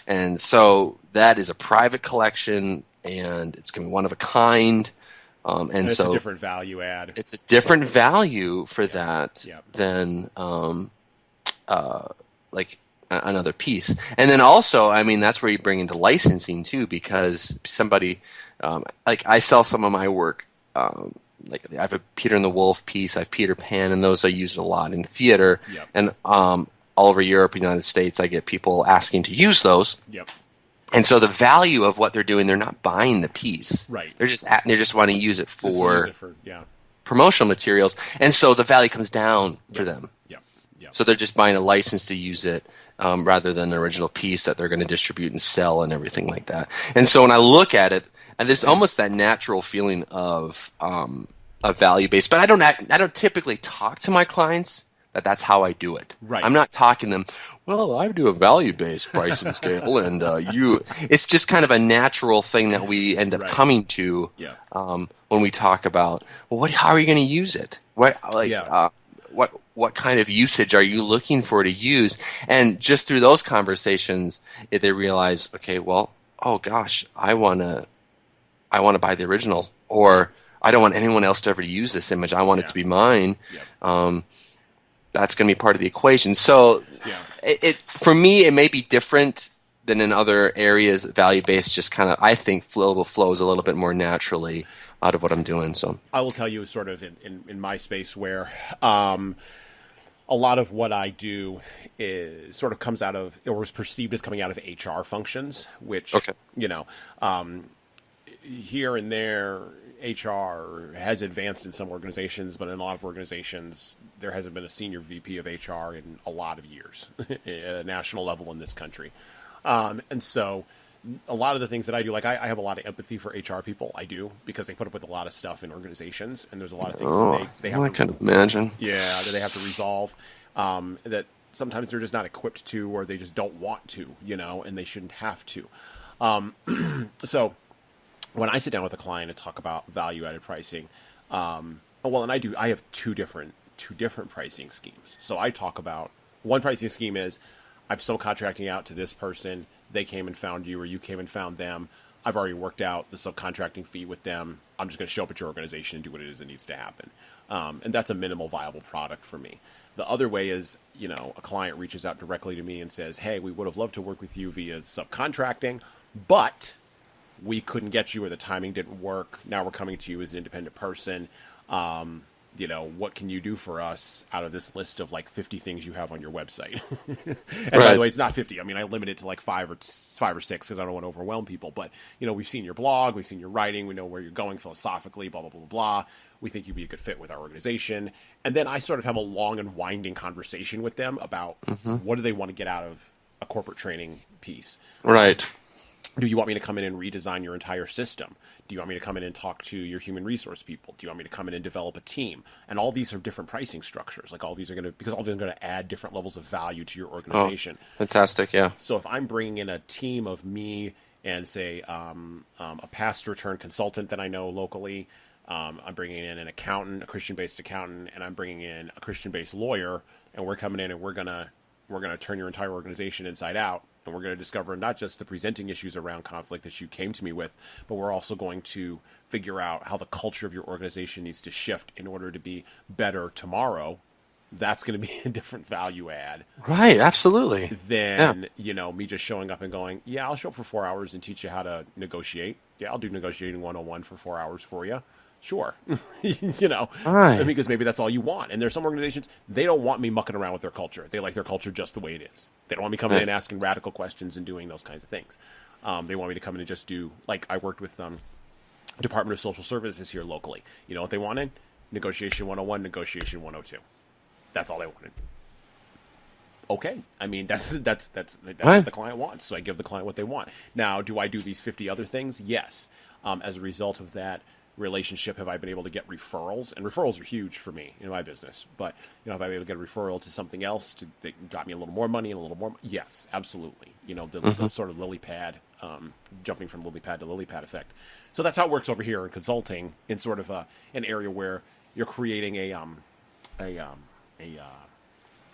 and so that is a private collection, and it's going to be one of a kind. And it's so a different value add. It's a different value for that than like another piece. And then also, that's where you bring into licensing too, because somebody like I sell some of my work. Like I have a Peter and the Wolf piece. I have Peter Pan, and those I use a lot in theater. Yep. And all over Europe, United States, I get people asking to use those. Yep. And so the value of what they're doing, they're not buying the piece. Right. They're just want to use it for promotional materials, and so the value comes down for them. Yep. Yep. So they're just buying a license to use it rather than an original piece that they're going to distribute and sell and everything like that. And so when I look at it, and there's almost that natural feeling of value based, but I don't typically talk to my clients. That's how I do it. Right. I'm not talking to them, well, I do a value-based pricing scale, and it's just kind of a natural thing that we end up coming to when we talk about, well, how are you going to use it? What kind of usage are you looking for to use? And just through those conversations, they realize, okay, well, oh gosh, I want to buy the original, or I don't want anyone else to ever use this image. I want it to be mine. Yep. That's going to be part of the equation. So for me, it may be different than in other areas. Value-based just kind of, I think, flows a little bit more naturally out of what I'm doing. So I will tell you sort of in my space where a lot of what I do is sort of comes out of, or is perceived as coming out of HR functions, which, here and there, HR has advanced in some organizations, but in a lot of organizations, there hasn't been a senior VP of HR in a lot of years at a national level in this country. And so a lot of the things that I do, like I have a lot of empathy for HR people. I do, because they put up with a lot of stuff in organizations, and there's a lot of things that they have I can imagine. Yeah, that they have to resolve, that sometimes they're just not equipped to, or they just don't want to, and they shouldn't have to. So when I sit down with a client and talk about value-added pricing, and I have two different pricing schemes. So I talk about, one pricing scheme is, I'm subcontracting out to this person. they came and found you or you came and found them. I've already worked out the subcontracting fee with them. I'm just going to show up at your organization and do what it is that needs to happen. And that's a minimal viable product for me. The other way is, a client reaches out directly to me and says, hey, we would have loved to work with you via subcontracting, but we couldn't get you or the timing didn't work. Now we're coming to you as an independent person. What can you do for us out of this list of like 50 things you have on your website? And by the way, it's not 50. I mean, I limit it to like five or six because I don't want to overwhelm people. But, we've seen your blog, we've seen your writing, we know where you're going philosophically, blah, blah, blah, blah, blah. We think you'd be a good fit with our organization. And then I sort of have a long and winding conversation with them about what do they want to get out of a corporate training piece. Right. Do you want me to come in and redesign your entire system? Do you want me to come in and talk to your human resource people? Do you want me to come in and develop a team? And all these are different pricing structures. Like all these are because all of them are going to add different levels of value to your organization. Oh, fantastic, yeah. So if I'm bringing in a team of me and say a pastor turned consultant that I know locally, I'm bringing in an accountant, a Christian-based accountant, and I'm bringing in a Christian-based lawyer, and we're coming in and we're gonna turn your entire organization inside out. And we're going to discover not just the presenting issues around conflict that you came to me with, but we're also going to figure out how the culture of your organization needs to shift in order to be better tomorrow. That's going to be a different value add. Right, absolutely. Than, me just showing up and going, yeah, I'll show up for 4 hours and teach you how to negotiate. Yeah, I'll do negotiating 101 for 4 hours for you. Sure. Right. Because maybe that's all you want. And there's some organizations, they don't want me mucking around with their culture. They like their culture just the way it is. They don't want me coming in asking radical questions and doing those kinds of things. They want me to come in and just do, like I worked with Department of Social Services here locally. You know what they wanted? Negotiation 101, negotiation 102. That's all they wanted. Okay. I mean, that's what the client wants. So I give the client what they want. Now, do I do these 50 other things? Yes. As a result of that relationship, have I been able to get referrals? And referrals are huge for me in my business. But, have I been able to get a referral to something else that got me a little more money and a little more? Yes, absolutely. The sort of lily pad, jumping from lily pad to lily pad effect. So that's how it works over here in consulting, in sort of an area where you're creating an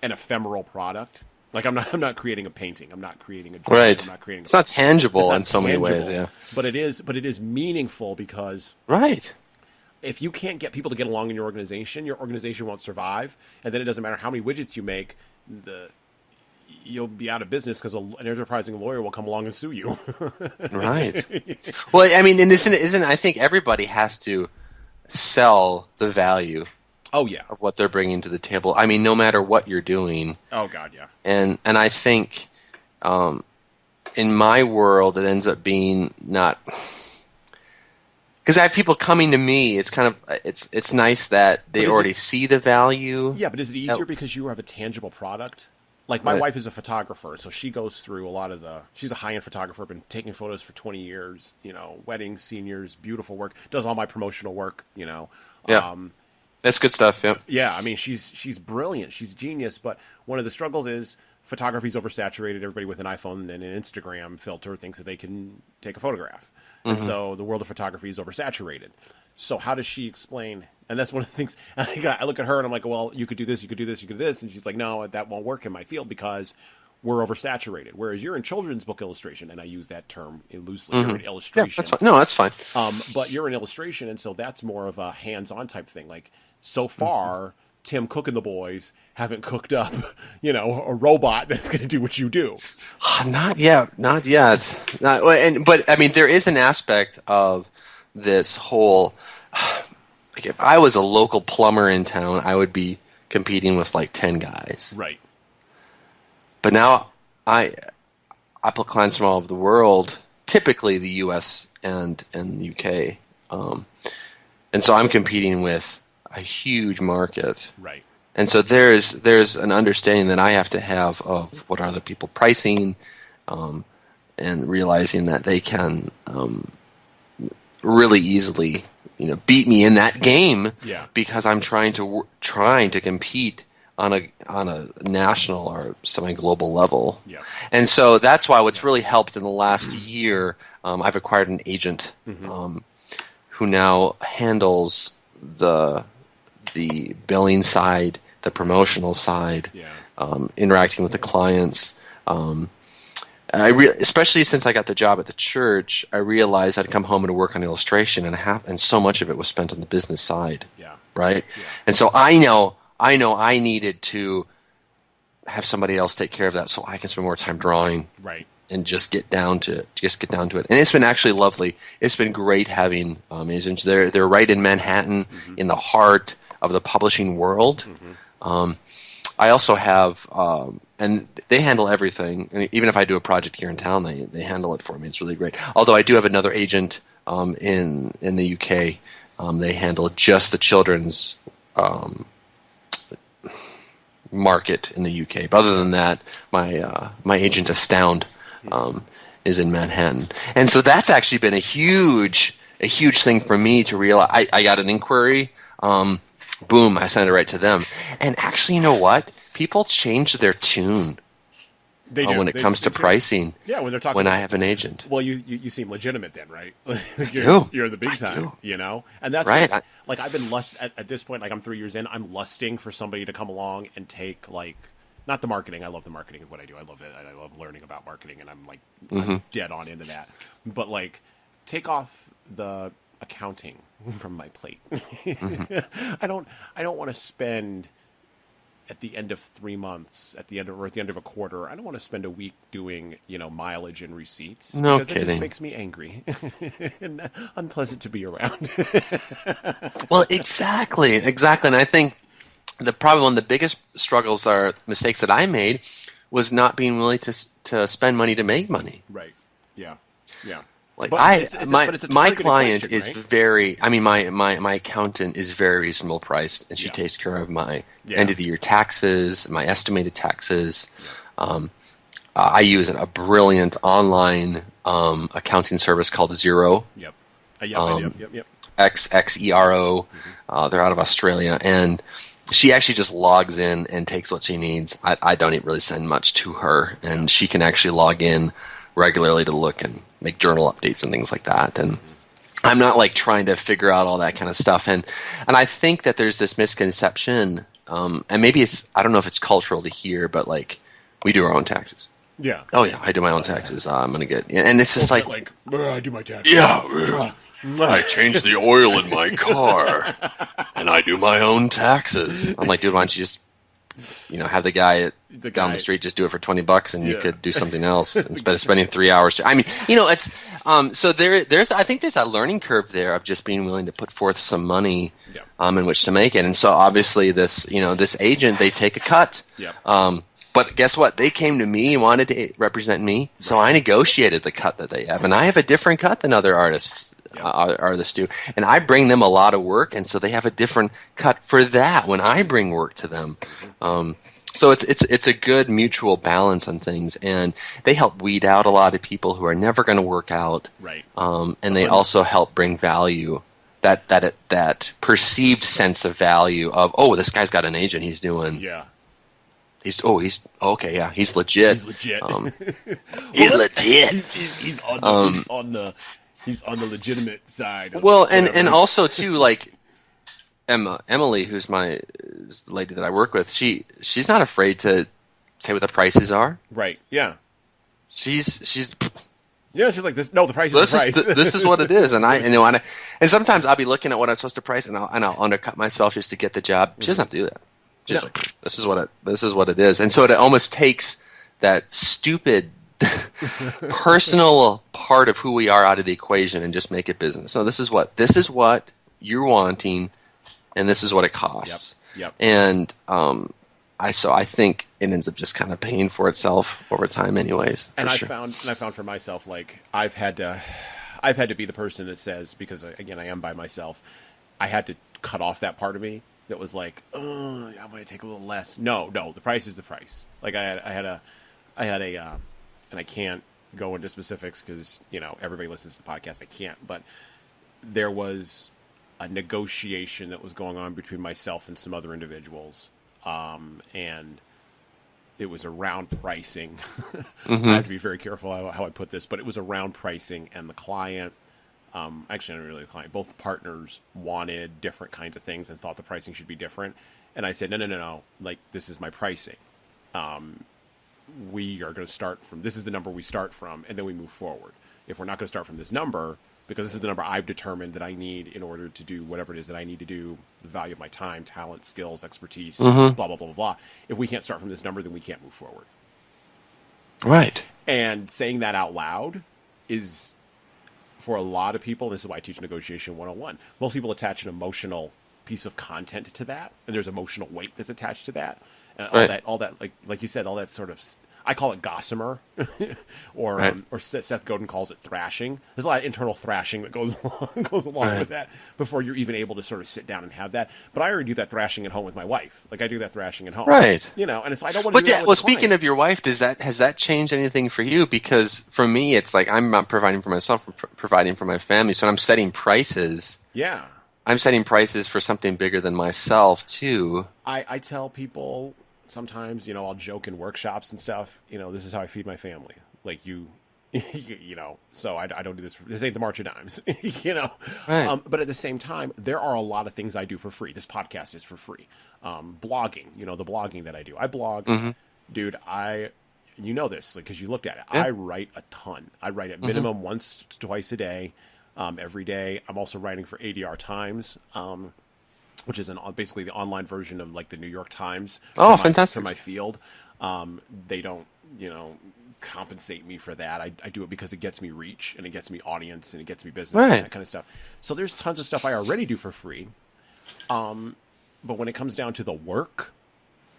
ephemeral product. Like I'm not creating a painting. I'm not creating a drawing. Right. I'm not creating. It's not tangible in so many ways. Yeah. But it is meaningful because right. If you can't get people to get along in your organization won't survive. And then it doesn't matter how many widgets you make. You'll be out of business because an enterprising lawyer will come along and sue you. Right. Well, I mean, and isn't I think everybody has to sell the value. Oh yeah, of what they're bringing to the table. I mean, no matter what you're doing. Oh God, yeah. And I think, in my world, it ends up being not because I have people coming to me. It's kind of it's nice that they already see the value. Yeah, but is it easier because you have a tangible product? Like my wife is a photographer, so she goes through a lot of she's a high-end photographer, been taking photos for 20 years. Weddings, seniors, beautiful work. Does all my promotional work. Yeah. That's good stuff, yeah. Yeah, I mean, she's brilliant. She's genius, but one of the struggles is photography's oversaturated. Everybody with an iPhone and an Instagram filter thinks that they can take a photograph. And so the world of photography is oversaturated. So how does she explain? And that's one of the things, I look at her and I'm like, well, you could do this, you could do this, you could do this. And she's like, no, that won't work in my field because we're oversaturated. Whereas you're in children's book illustration, and I use that term loosely, you're in illustration. Yeah, that's fine. No, that's fine. But you're in illustration, and so that's more of a hands-on type thing. Like, so far, Tim Cook and the boys haven't cooked up, a robot that's going to do what you do. Not yet. But I mean, there is an aspect of this whole. Like, if I was a local plumber in town, I would be competing with like 10 guys. Right. But now I pull clients from all over the world, typically the U.S. and the U.K. And so I'm competing with a huge market. Right. And so there's an understanding that I have to have of what are other people pricing, and realizing that they can really easily beat me in that game. Yeah. Because I'm trying to compete on a national or semi-global level. Yeah. And so that's why what's really helped in the last year, I've acquired an agent who now handles the billing side, the promotional side, interacting with the clients. especially since I got the job at the church, I realized I'd come home and work on illustration, and so much of it was spent on the business side. Yeah. Right. Yeah. And so I know I needed to have somebody else take care of that, so I can spend more time drawing. Right. And just get down to it. And it's been actually lovely. It's been great having agents. They're right in Manhattan, in the heart of the publishing world. I also have, and they handle everything. I mean, even if I do a project here in town, they handle it for me. It's really great. Although I do have another agent in the UK. They handle just the children's market in the UK. But other than that, my agent Astound is in Manhattan, and so that's actually been a huge thing for me to realize. I got an inquiry, boom, I sent it right to them, and actually, you know what? People change their tune when it comes to pricing. Yeah, when they're talking. When I have an agent, well, you seem legitimate then, right? You're the big time, and that's right. Like I've been at this point. Like I'm 3 years in, I'm lusting for somebody to come along and take like. Not the marketing. I love the marketing of what I do. I love it. I love learning about marketing, and I'm like I'm dead on into that. But like, take off the accounting from my plate. I don't want to spend at the end of 3 months, at the end of a quarter. I don't want to spend a week doing mileage and receipts. No because kidding. It just makes me angry and unpleasant to be around. Well, exactly, and I think. One of the biggest mistakes that I made was not being willing to spend money to make money. Right. Yeah. Like but my client question, is right? very. I mean, my accountant is very reasonable priced, and she takes care of my end of the year taxes, my estimated taxes. Yeah. I use a brilliant online accounting service called Xero. Yep. XXERO. They're out of Australia, and she actually just logs in and takes what she needs. I don't even really send much to her, and she can actually log in regularly to look and make journal updates and things like that. And I'm not like trying to figure out all that kind of stuff. And I think that there's this misconception, and maybe I don't know if it's cultural to hear, but like we do our own taxes. Yeah. Oh yeah, I do my own taxes. I'm gonna get, and it's just like I do my taxes. Yeah. I change the oil in my car, and I do my own taxes. I'm like, dude, why don't you just, have the guy down the street just do it for $20, and you could do something else instead of spending 3 hours. I mean, it's so there's I think there's a learning curve there of just being willing to put forth some money in which to make it. And so obviously this agent, they take a cut. But guess what? They came to me and wanted to represent me, so I negotiated the cut that they have, and I have a different cut than other artists. Artists do, and I bring them a lot of work, and so they have a different cut for that when I bring work to them. So it's a good mutual balance on things, and they help weed out a lot of people who are never going to work out. Right. And they also help bring value, that perceived sense of value of, oh, this guy's got an agent, he's doing. Yeah. He's okay. Yeah, he's legit. He's legit. He's legit. He's on the legitimate side. Well, and also too, like Emily, who's the lady that I work with, she's not afraid to say what the prices are. Right. Yeah. She's like this. No, the price is the price. This is what it is, and and sometimes I'll be looking at what I'm supposed to price, and I'll undercut myself just to get the job. She doesn't have to do that. She's like, this is what it is, and so it almost takes that stupid personal part of who we are out of the equation and just make it business. So this is what you're wanting, and this is what it costs. Yep. And I think it ends up just kind of paying for itself over time, anyways. And I found for myself, like I've had to be the person that says, because again I am by myself, I had to cut off that part of me that was like, oh, I'm going to take a little less. No, the price is the price. Like I had a and I can't go into specifics because, everybody listens to the podcast. I can't. But there was a negotiation that was going on between myself and some other individuals. And it was around pricing. I have to be very careful how I put this. But it was around pricing. And the client, actually not really the client, both partners wanted different kinds of things and thought the pricing should be different. And I said, no. Like, this is my pricing. we are going to start from, this is the number we start from, and then we move forward. If we're not going to start from this number, because this is the number I've determined that I need in order to do whatever it is that I need to do, the value of my time, talent, skills, expertise, blah, blah, blah, blah, blah. If we can't start from this number, then we can't move forward. Right. And saying that out loud is, for a lot of people, this is why I teach Negotiation 101. Most people attach an emotional piece of content to that, and there's emotional weight that's attached to that. All that, like you said, all that sort of, I call it gossamer, or Seth Godin calls it thrashing. There's a lot of internal thrashing that goes along with that before you're even able to sort of sit down and have that. But I already do that thrashing at home with my wife. Like I do that thrashing at home, right? And so I don't want to. But speaking of your wife, has that changed anything for you? Because for me, it's like I'm not providing for myself, I'm providing for my family. So when I'm setting prices, I'm setting prices for something bigger than myself too. I tell people. Sometimes, I'll joke in workshops and stuff, this is how I feed my family. Like so I don't do this. This ain't the March of Dimes, Right. But at the same time, there are a lot of things I do for free. This podcast is for free. Blogging, the blogging that I do. I blog, dude, you know this because you looked at it. Yeah. I write a ton. I write at minimum once, twice a day, every day. I'm also writing for ADR Times, which is basically the online version of like the New York Times. Oh, fantastic. For my field. They don't, compensate me for that. I do it because it gets me reach and it gets me audience and it gets me business and that kind of stuff. So there's tons of stuff I already do for free. But when it comes down to the work,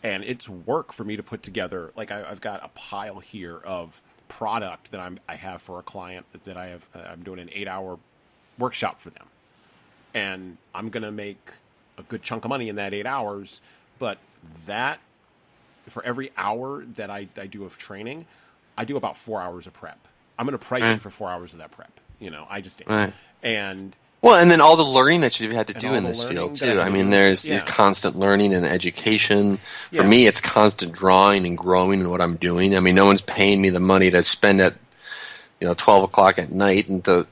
and it's work for me to put together, like I've got a pile here of product that I have for a client that I'm doing an 8-hour workshop for them. And I'm going to make a good chunk of money in that 8 hours, but that for every hour that I do of training, I do about 4 hours of prep. I'm going to price you for 4 hours of that prep. I just am. And then all the learning that you've had to do in this field too. I mean, there's constant learning and education. For me, it's constant drawing and growing in what I'm doing. I mean, no one's paying me the money to spend at 12 o'clock at night and to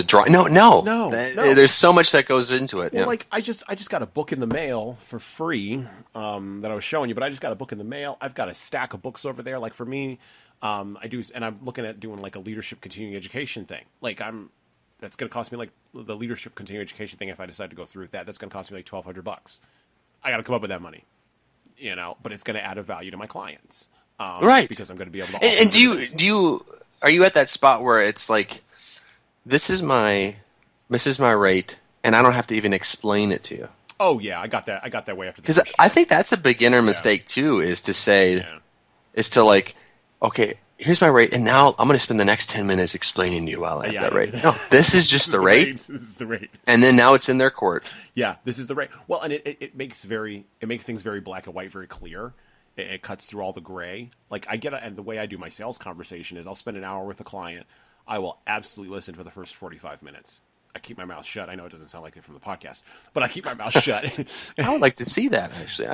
draw. No. There's so much that goes into it. Well, like I just got a book in the mail for free that I was showing you, but I just got a book in the mail. I've got a stack of books over there. Like for me, I do, and I'm looking at doing like a leadership continuing education thing. Like that's going to cost me like the leadership continuing education thing. If I decide to go through with that's going to cost me like $1,200. I got to come up with that money, but it's going to add a value to my clients, right? Because I'm going to be able to. And are you at that spot where it's like, this is my rate, and I don't have to even explain it to you. Oh yeah, I got that way after. Because I think that's a beginner mistake too, is to say, is to like, okay, here's my rate, and now I'm going to spend the next 10 minutes explaining to you while I have that rate. No, this is just the rate. This is the rate, and then now it's in their court. Yeah, this is the rate. Well, and it makes things very black and white, very clear. It cuts through all the gray. Like and the way I do my sales conversation is I'll spend an hour with a client. I will absolutely listen for the first 45 minutes. I keep my mouth shut. I know it doesn't sound like it from the podcast, but I keep my mouth shut. I would like to see that, actually.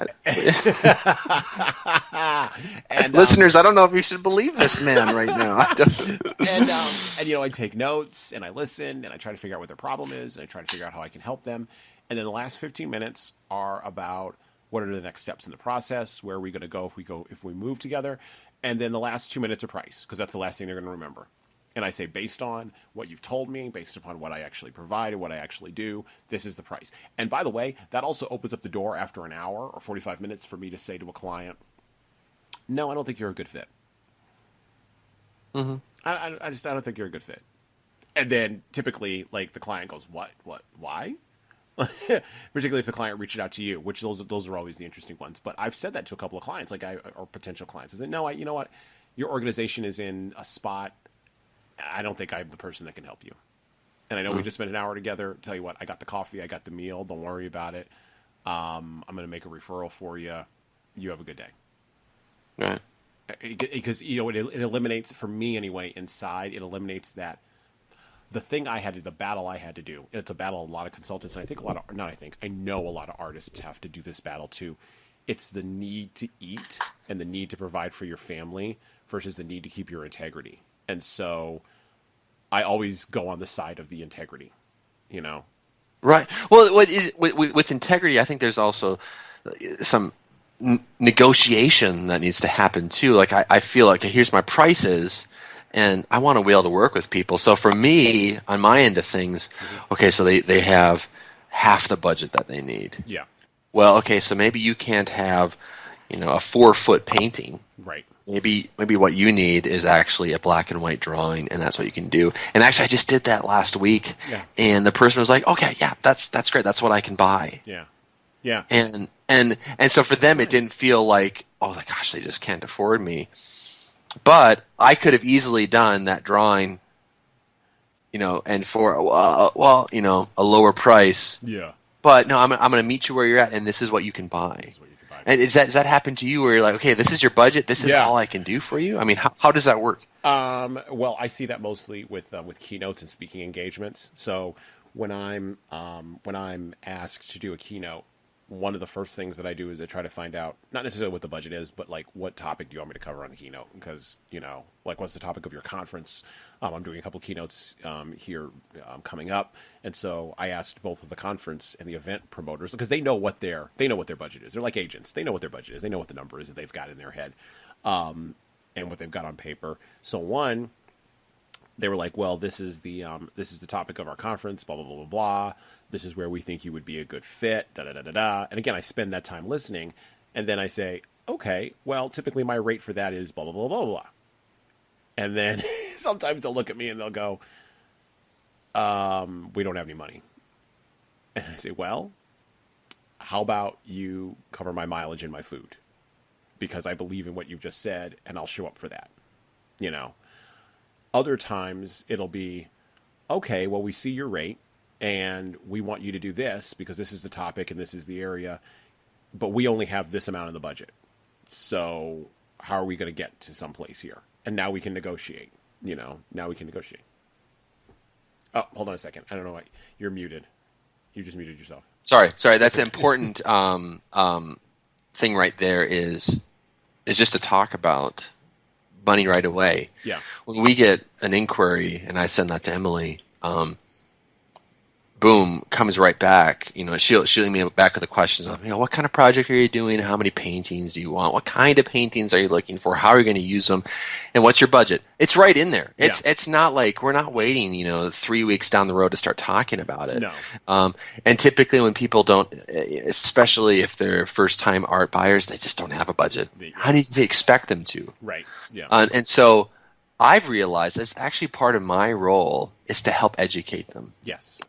And listeners, I don't know if you should believe this man right now. and I take notes and I listen and I try to figure out what their problem is and I try to figure out how I can help them. And then the last 15 minutes are about what are the next steps in the process, where are we going to go if we move together, and then the last 2 minutes are price, because that's the last thing they're going to remember. And I say, based on what you've told me, based upon what I actually provide and what I actually do, this is the price. And by the way, that also opens up the door after an hour or 45 minutes for me to say to a client, no, I don't think you're a good fit. Mm-hmm. I don't think you're a good fit. And then typically, like, the client goes, what, why? Particularly if the client reaches out to you, which those are always the interesting ones. But I've said that to a couple of clients, or potential clients. I said, no, you know what? Your organization is in a spot. I don't think I'm the person that can help you. And I know we just spent an hour together. Tell you what, I got the coffee, I got the meal. Don't worry about it. I'm going to make a referral for you. You have a good day. Right. Because, it eliminates, for me anyway, inside, it eliminates that. The battle I had to do, and it's a battle a lot of consultants, and I know a lot of artists have to do this battle too. It's the need to eat and the need to provide for your family versus the need to keep your integrity. And so I always go on the side of the integrity, Right. Well, with integrity, I think there's also some negotiation that needs to happen too. Like I feel like here's my prices, and I want to be able to work with people. So for me, on my end of things, okay, so they have half the budget that they need. Yeah. Well, okay, so maybe you can't have, a 4-foot painting. Right. Maybe what you need is actually a black and white drawing, and that's what you can do. And actually, I just did that last week, and the person was like, "Okay, yeah, that's great. That's what I can buy." Yeah, yeah. And so for them, it didn't feel like, "Oh my gosh, they just can't afford me." But I could have easily done that drawing, and for a lower price. Yeah. But no, I'm going to meet you where you're at, and this is what you can buy. And does that happen to you where you're like, okay, this is your budget, this is all I can do for you? I mean, how does that work? Well, I see that mostly with keynotes and speaking engagements. So when I'm asked to do a keynote, one of the first things that I do is I try to find out not necessarily what the budget is, but like what topic do you want me to cover on the keynote? Because like what's the topic of your conference? I'm doing a couple of keynotes here coming up, and so I asked both of the conference and the event promoters because they know what their budget is. They're like agents; they know what their budget is. They know what the number is that they've got in their head, and what they've got on paper. So one, they were like, "Well, this is the topic of our conference. Blah blah blah blah blah. This is where we think you would be a good fit." Da da da da da. And again, I spend that time listening, and then I say, "Okay, well, typically my rate for that is blah blah blah blah blah." And then sometimes they'll look at me and they'll go, "We don't have any money." And I say, "Well, how about you cover my mileage and my food? Because I believe in what you've just said, and I'll show up for that." Other times it'll be, "Okay, well, we see your rate, and we want you to do this because this is the topic and this is the area, but we only have this amount in the budget. So how are we going to get to someplace here? And now we can negotiate. Now we can negotiate." Oh, hold on a second. I don't know why. You're muted. You just muted yourself. Sorry. That's an important thing right there is just to talk about money right away. Yeah. When we get an inquiry and I send that to Emily, boom, comes right back. She'll email me back with the questions of, what kind of project are you doing? How many paintings do you want? What kind of paintings are you looking for? How are you going to use them? And what's your budget? It's right in there. It's not like we're not waiting, 3 weeks down the road to start talking about it. No. And typically when people don't, especially if they're first-time art buyers, they just don't have a budget. How do you expect them to? Right. Yeah. And so I've realized it's actually part of my role is to help educate them. Yes.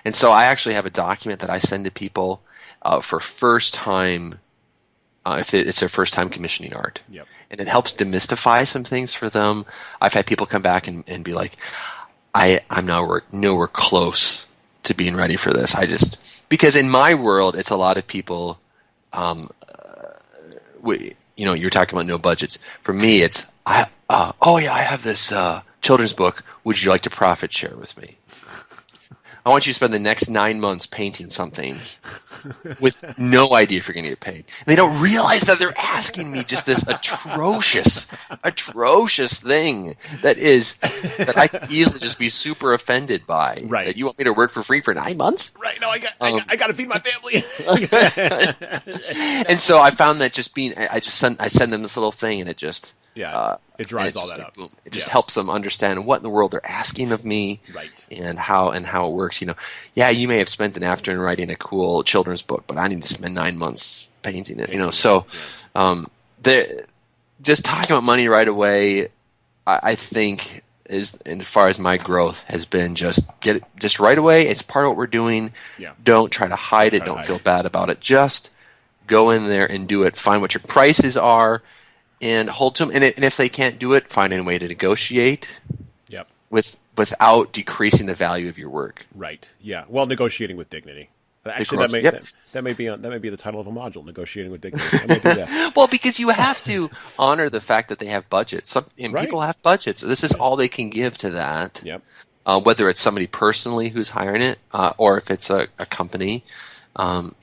And so I actually have a document that I send to people for first time, if it's their first time commissioning art. Yep. And it helps demystify some things for them. I've had people come back and be like, I'm nowhere close to being ready for this. Because in my world, it's a lot of people, you're talking about no budgets. For me, it's, I have this children's book. Would you like to profit share with me? I want you to spend the next 9 months painting something with no idea if you're going to get paid. And they don't realize that they're asking me just this atrocious thing that I could easily just be super offended by. Right. That you want me to work for free for 9 months? Right. No, I got to feed my family. And so I found that I send them this little thing, and it just it dries all that up. Boom. It just helps them understand what in the world they're asking of me, right? And how it works. You may have spent an afternoon writing a cool children's book, but I need to spend 9 months painting it. Just talking about money right away, I think is, as far as my growth has been, just get it just right away. It's part of what we're doing. Yeah. Don't try to hide it. Don't feel bad about it. Just go in there and do it. Find what your prices are. And hold to them, and if they can't do it, find a way to negotiate. Yep. Without decreasing the value of your work. Right. Yeah. Well, negotiating with dignity. Actually, that may be the title of a module. Negotiating with dignity. I may do that. Well, because you have to honor the fact that they have budgets. People have budgets. This is all they can give to that. Yep. Whether it's somebody personally who's hiring it, or if it's a company, and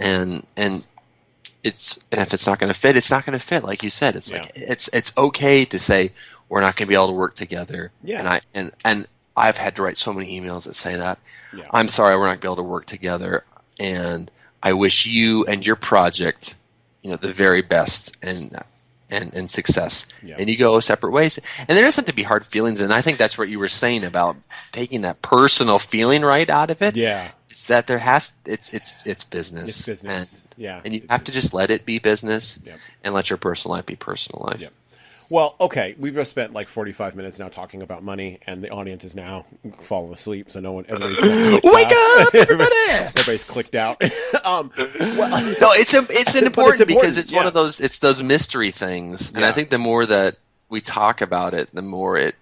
if it's not going to fit, it's not going to fit. Like you said, it's like it's okay to say we're not going to be able to work together. Yeah. And I've had to write so many emails that say that. Yeah. I'm sorry, we're not going to be able to work together, and I wish you and your project the very best and success, Yeah. and you go separate ways. And there doesn't have to be hard feelings. And I think that's what you were saying about taking that personal feeling right out of it. Yeah. It's that it's business. It's business. And you have to just let it be business, Yep. and let your personal life be personal life. Yep. Well, okay, we've just spent like 45 minutes now talking about money, and the audience is now falling asleep, so everybody's Wake up, everybody! Everybody's clicked out. No, it's important because it's one of those mystery things, and I think the more that we talk about it, the more it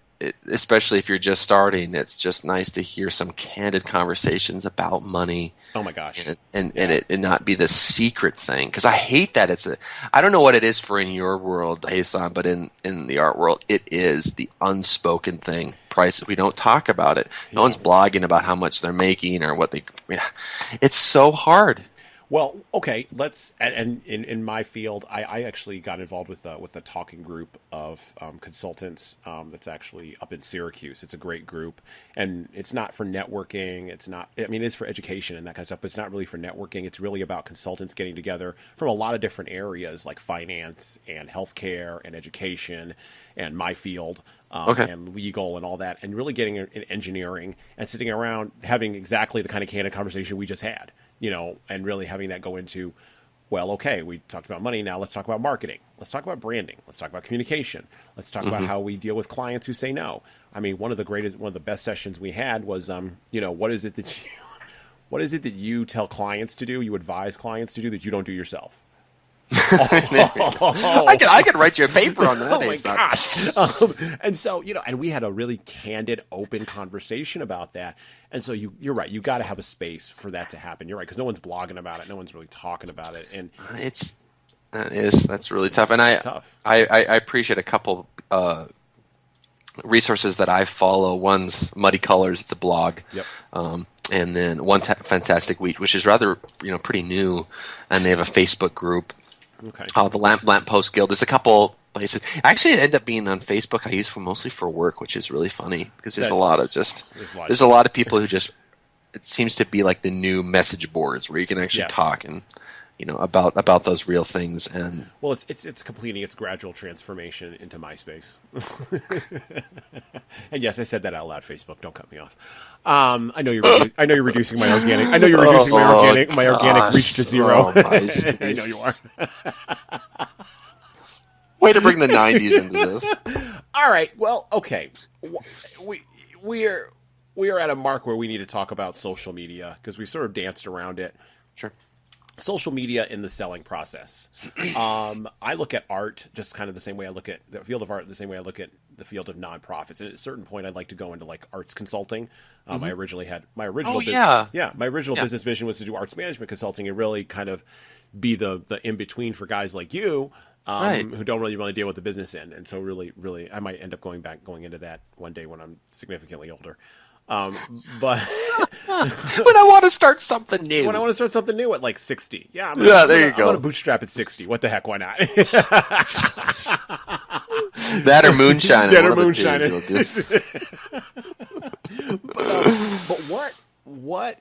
especially if you're just starting, it's just nice to hear some candid conversations about money. Oh my gosh. And it not be the secret thing. Because I hate that I don't know what it is for in your world, Jesan, but in the art world, it is the unspoken thing. Prices, we don't talk about it. No one's blogging about how much they're making or what it's so hard. Well, okay, and in my field, I actually got involved with a talking group of consultants that's actually up in Syracuse. It's a great group, and it's not for networking. It's for education and that kind of stuff, but it's not really for networking. It's really about consultants getting together from a lot of different areas like finance and healthcare and education and my field. And legal and all that, and really getting in engineering and sitting around having exactly the kind of candid conversation we just had, and really having that go into, well, okay, we talked about money. Now let's talk about marketing. Let's talk about branding. Let's talk about communication. Let's talk about how we deal with clients who say no. I mean, one of the best sessions we had was, what is it that you tell clients to do? You advise clients to do that you don't do yourself. I could write you a paper on that. Oh my gosh! And so and we had a really candid, open conversation about that. And so you're right. You got to have a space for that to happen. You're right, because no one's blogging about it. No one's really talking about it. And that's really tough. And I appreciate a couple resources that I follow. One's Muddy Colors. It's a blog. Yep. And then one's Fantastic Wheat, which is rather pretty new, and they have a Facebook group. Okay. The Lamp Post Guild. There's a couple places. Actually, it ended up being on Facebook. I use mostly for work, which is really funny because there's a lot of people who just, it seems to be like the new message boards where you can actually talk and about those real things. And well, it's completing its gradual transformation into MySpace. And yes, I said that out loud. Facebook, don't cut me off. I know you're reducing my organic. I know you're reducing my organic reach to zero. I know you are. Way to bring the 90s into this. All right. Well, okay. We are at a mark where we need to talk about social media because we sort of danced around it. Sure. Social media in the selling process. I look at art just kind of the same way I look at the field of art, the same way I look at the field of nonprofits. And at a certain point, I'd like to go into like arts consulting. I originally had my original business vision was to do arts management consulting and really kind of be the in between for guys like you who don't really want to deal with the business end. And so really, I might end up going into that one day when I'm significantly older. But when I want to start something new. When I want to start something new at like 60. Yeah, you go. I'm going to bootstrap at 60. What the heck? Why not? That or moonshine. That or moonshine. But what?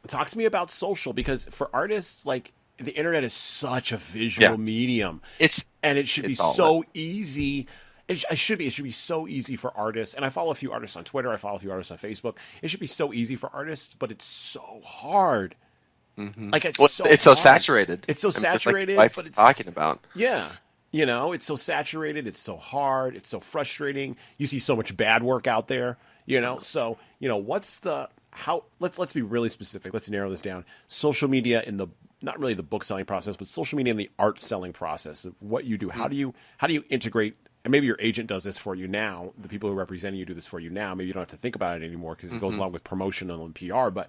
Talk to me about social, because for artists, like the internet is such a visual medium. It should be so easy. It should be so easy for artists, and I follow a few artists on Twitter. I follow a few artists on Facebook. It should be so easy for artists, but it's so hard. Mm-hmm. Like it's so saturated. It's so saturated. Like life is talking about. Yeah, it's so saturated. It's so hard. It's so frustrating. You see so much bad work out there. So what's the how? Let's be really specific. Let's narrow this down. Social media in the not really the book selling process, but social media in the art selling process of what you do. How do you integrate? And maybe your agent does this for you now. The people who represent you do this for you now. Maybe you don't have to think about it anymore because it goes along with promotional and PR. But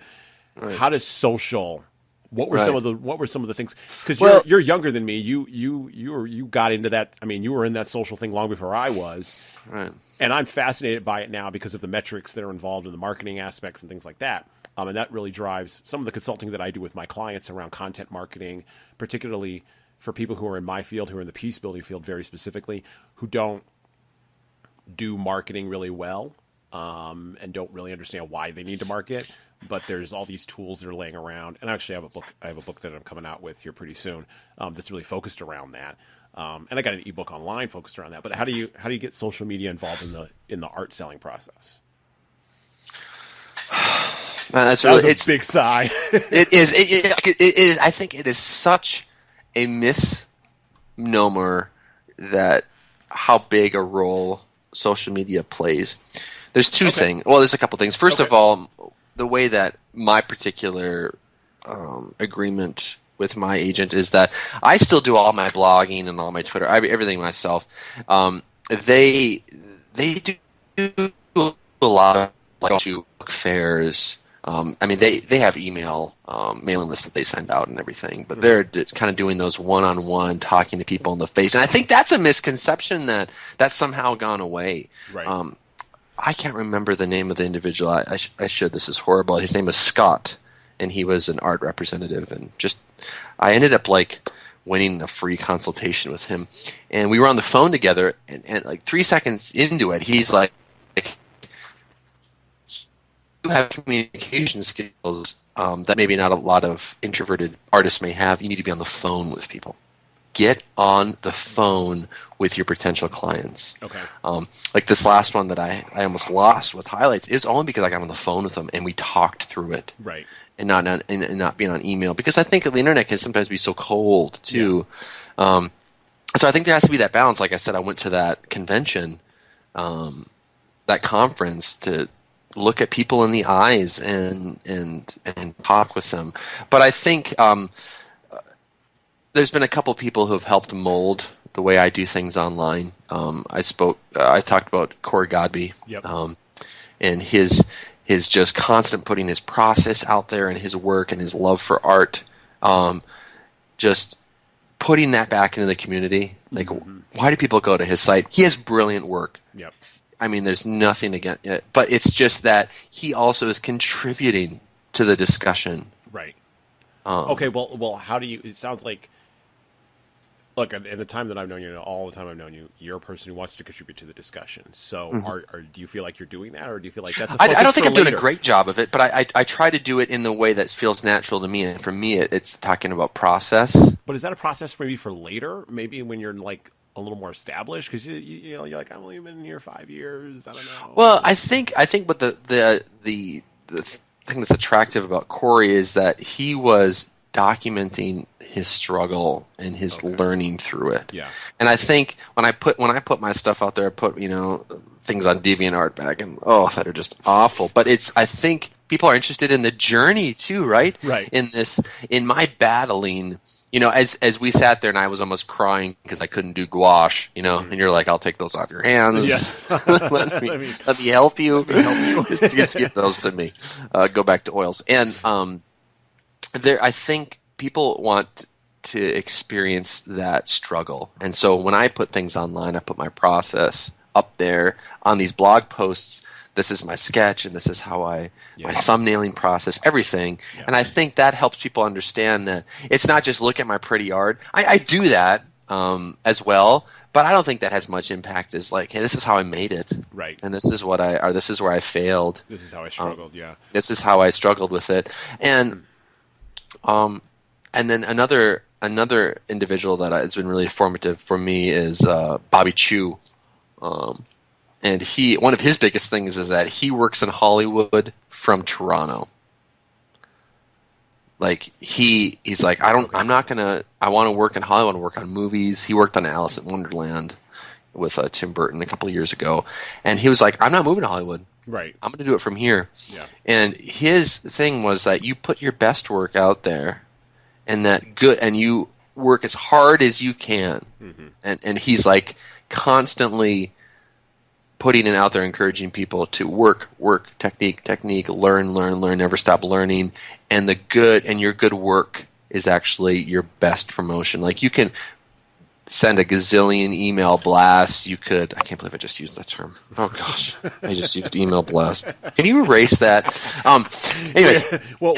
how does social? What were some of the things? Because you're younger than me. You got into that. I mean, you were in that social thing long before I was. Right. And I'm fascinated by it now because of the metrics that are involved in the marketing aspects and things like that. And that really drives some of the consulting that I do with my clients around content marketing, particularly for people who are in my field, who are in the peace building field very specifically, who don't do marketing really well and don't really understand why they need to market. but there's all these tools that are laying around. And actually, I have a book that I'm coming out with here pretty soon that's really focused around that. And I got an ebook online focused around that. But how do you get social media involved in the art selling process? Man, that was a big sigh. It is. It is. I think it is such a misnomer that how big a role social media plays. There's two things. Well, there's a couple things. First of all, the way that my particular agreement with my agent is that I still do all my blogging and all my Twitter, everything myself. They do a lot of like book fairs. They have email mailing lists that they send out and everything, but they're kind of doing those one-on-one, talking to people in the face. And I think that's a misconception that's somehow gone away. Right. I can't remember the name of the individual. I should. This is horrible. His name was Scott, and he was an art representative. And I ended up winning a free consultation with him. And we were on the phone together, and like 3 seconds into it, he's like, you have communication skills that maybe not a lot of introverted artists may have. You need to be on the phone with people. Get on the phone with your potential clients. Okay. Like this last one that I almost lost with highlights, it was only because I got on the phone with them and we talked through it. Right. And not being on email, because I think the internet can sometimes be so cold too. Yeah. So I think there has to be that balance. Like I said, I went to that convention, that conference, to look at people in the eyes and talk with them. But I think there's been a couple people who have helped mold the way I do things online. I talked about Corey Godby, and his just constant putting his process out there and his work and his love for art, just putting that back into the community. Like, why do people go to his site? He has brilliant work. Yep. I mean, there's nothing against it, but it's just that he also is contributing to the discussion. Right. Okay. Well, how do you? It sounds like. Look, in the time that I've known you, all the time I've known you, you're a person who wants to contribute to the discussion. So, do you feel like you're doing that, or do you feel like that's a focus I don't think I'm later? doing a great job of it, but I try to do it in the way that feels natural to me. And for me, it's talking about process. But is that a process maybe for later? Maybe when you're like a little more established, because you're like, I've only been here 5 years. I don't know. Well, I think what the thing that's attractive about Corey is that he was documenting his struggle and his learning through it. Yeah. And I think when I put my stuff out there, I put things on DeviantArt back, and that are just awful. But I think people are interested in the journey too, right? Right. In my battling. As we sat there and I was almost crying because I couldn't do gouache, and you're like, I'll take those off your hands. Yes. let me help you. Just give those to me. Go back to oils. And I think people want to experience that struggle. And so when I put things online, I put my process up there on these blog posts. This is my sketch, and this is how my thumbnailing process, everything. Yeah. And I think that helps people understand that it's not just look at my pretty art. I do that as well, but I don't think that has much impact as like, hey, this is how I made it. Right. And this is where I failed. This is how I struggled, This is how I struggled with it. And then another individual that has been really formative for me is Bobby Chiu. And one of his biggest things is that he works in Hollywood from Toronto. Like he's like, I want to work in Hollywood and work on movies. He worked on Alice in Wonderland with Tim Burton a couple of years ago. And he was like, I'm not moving to Hollywood. Right. I'm going to do it from here. Yeah. And his thing was that you put your best work out there, and you work as hard as you can. Mm-hmm. And he's like constantly putting it out there, encouraging people to work, technique, learn, never stop learning. And your good work is actually your best promotion. Like you can send a gazillion email blasts. I can't believe I just used that term. Oh gosh, I just used email blast. Can you erase that? Anyways, we'll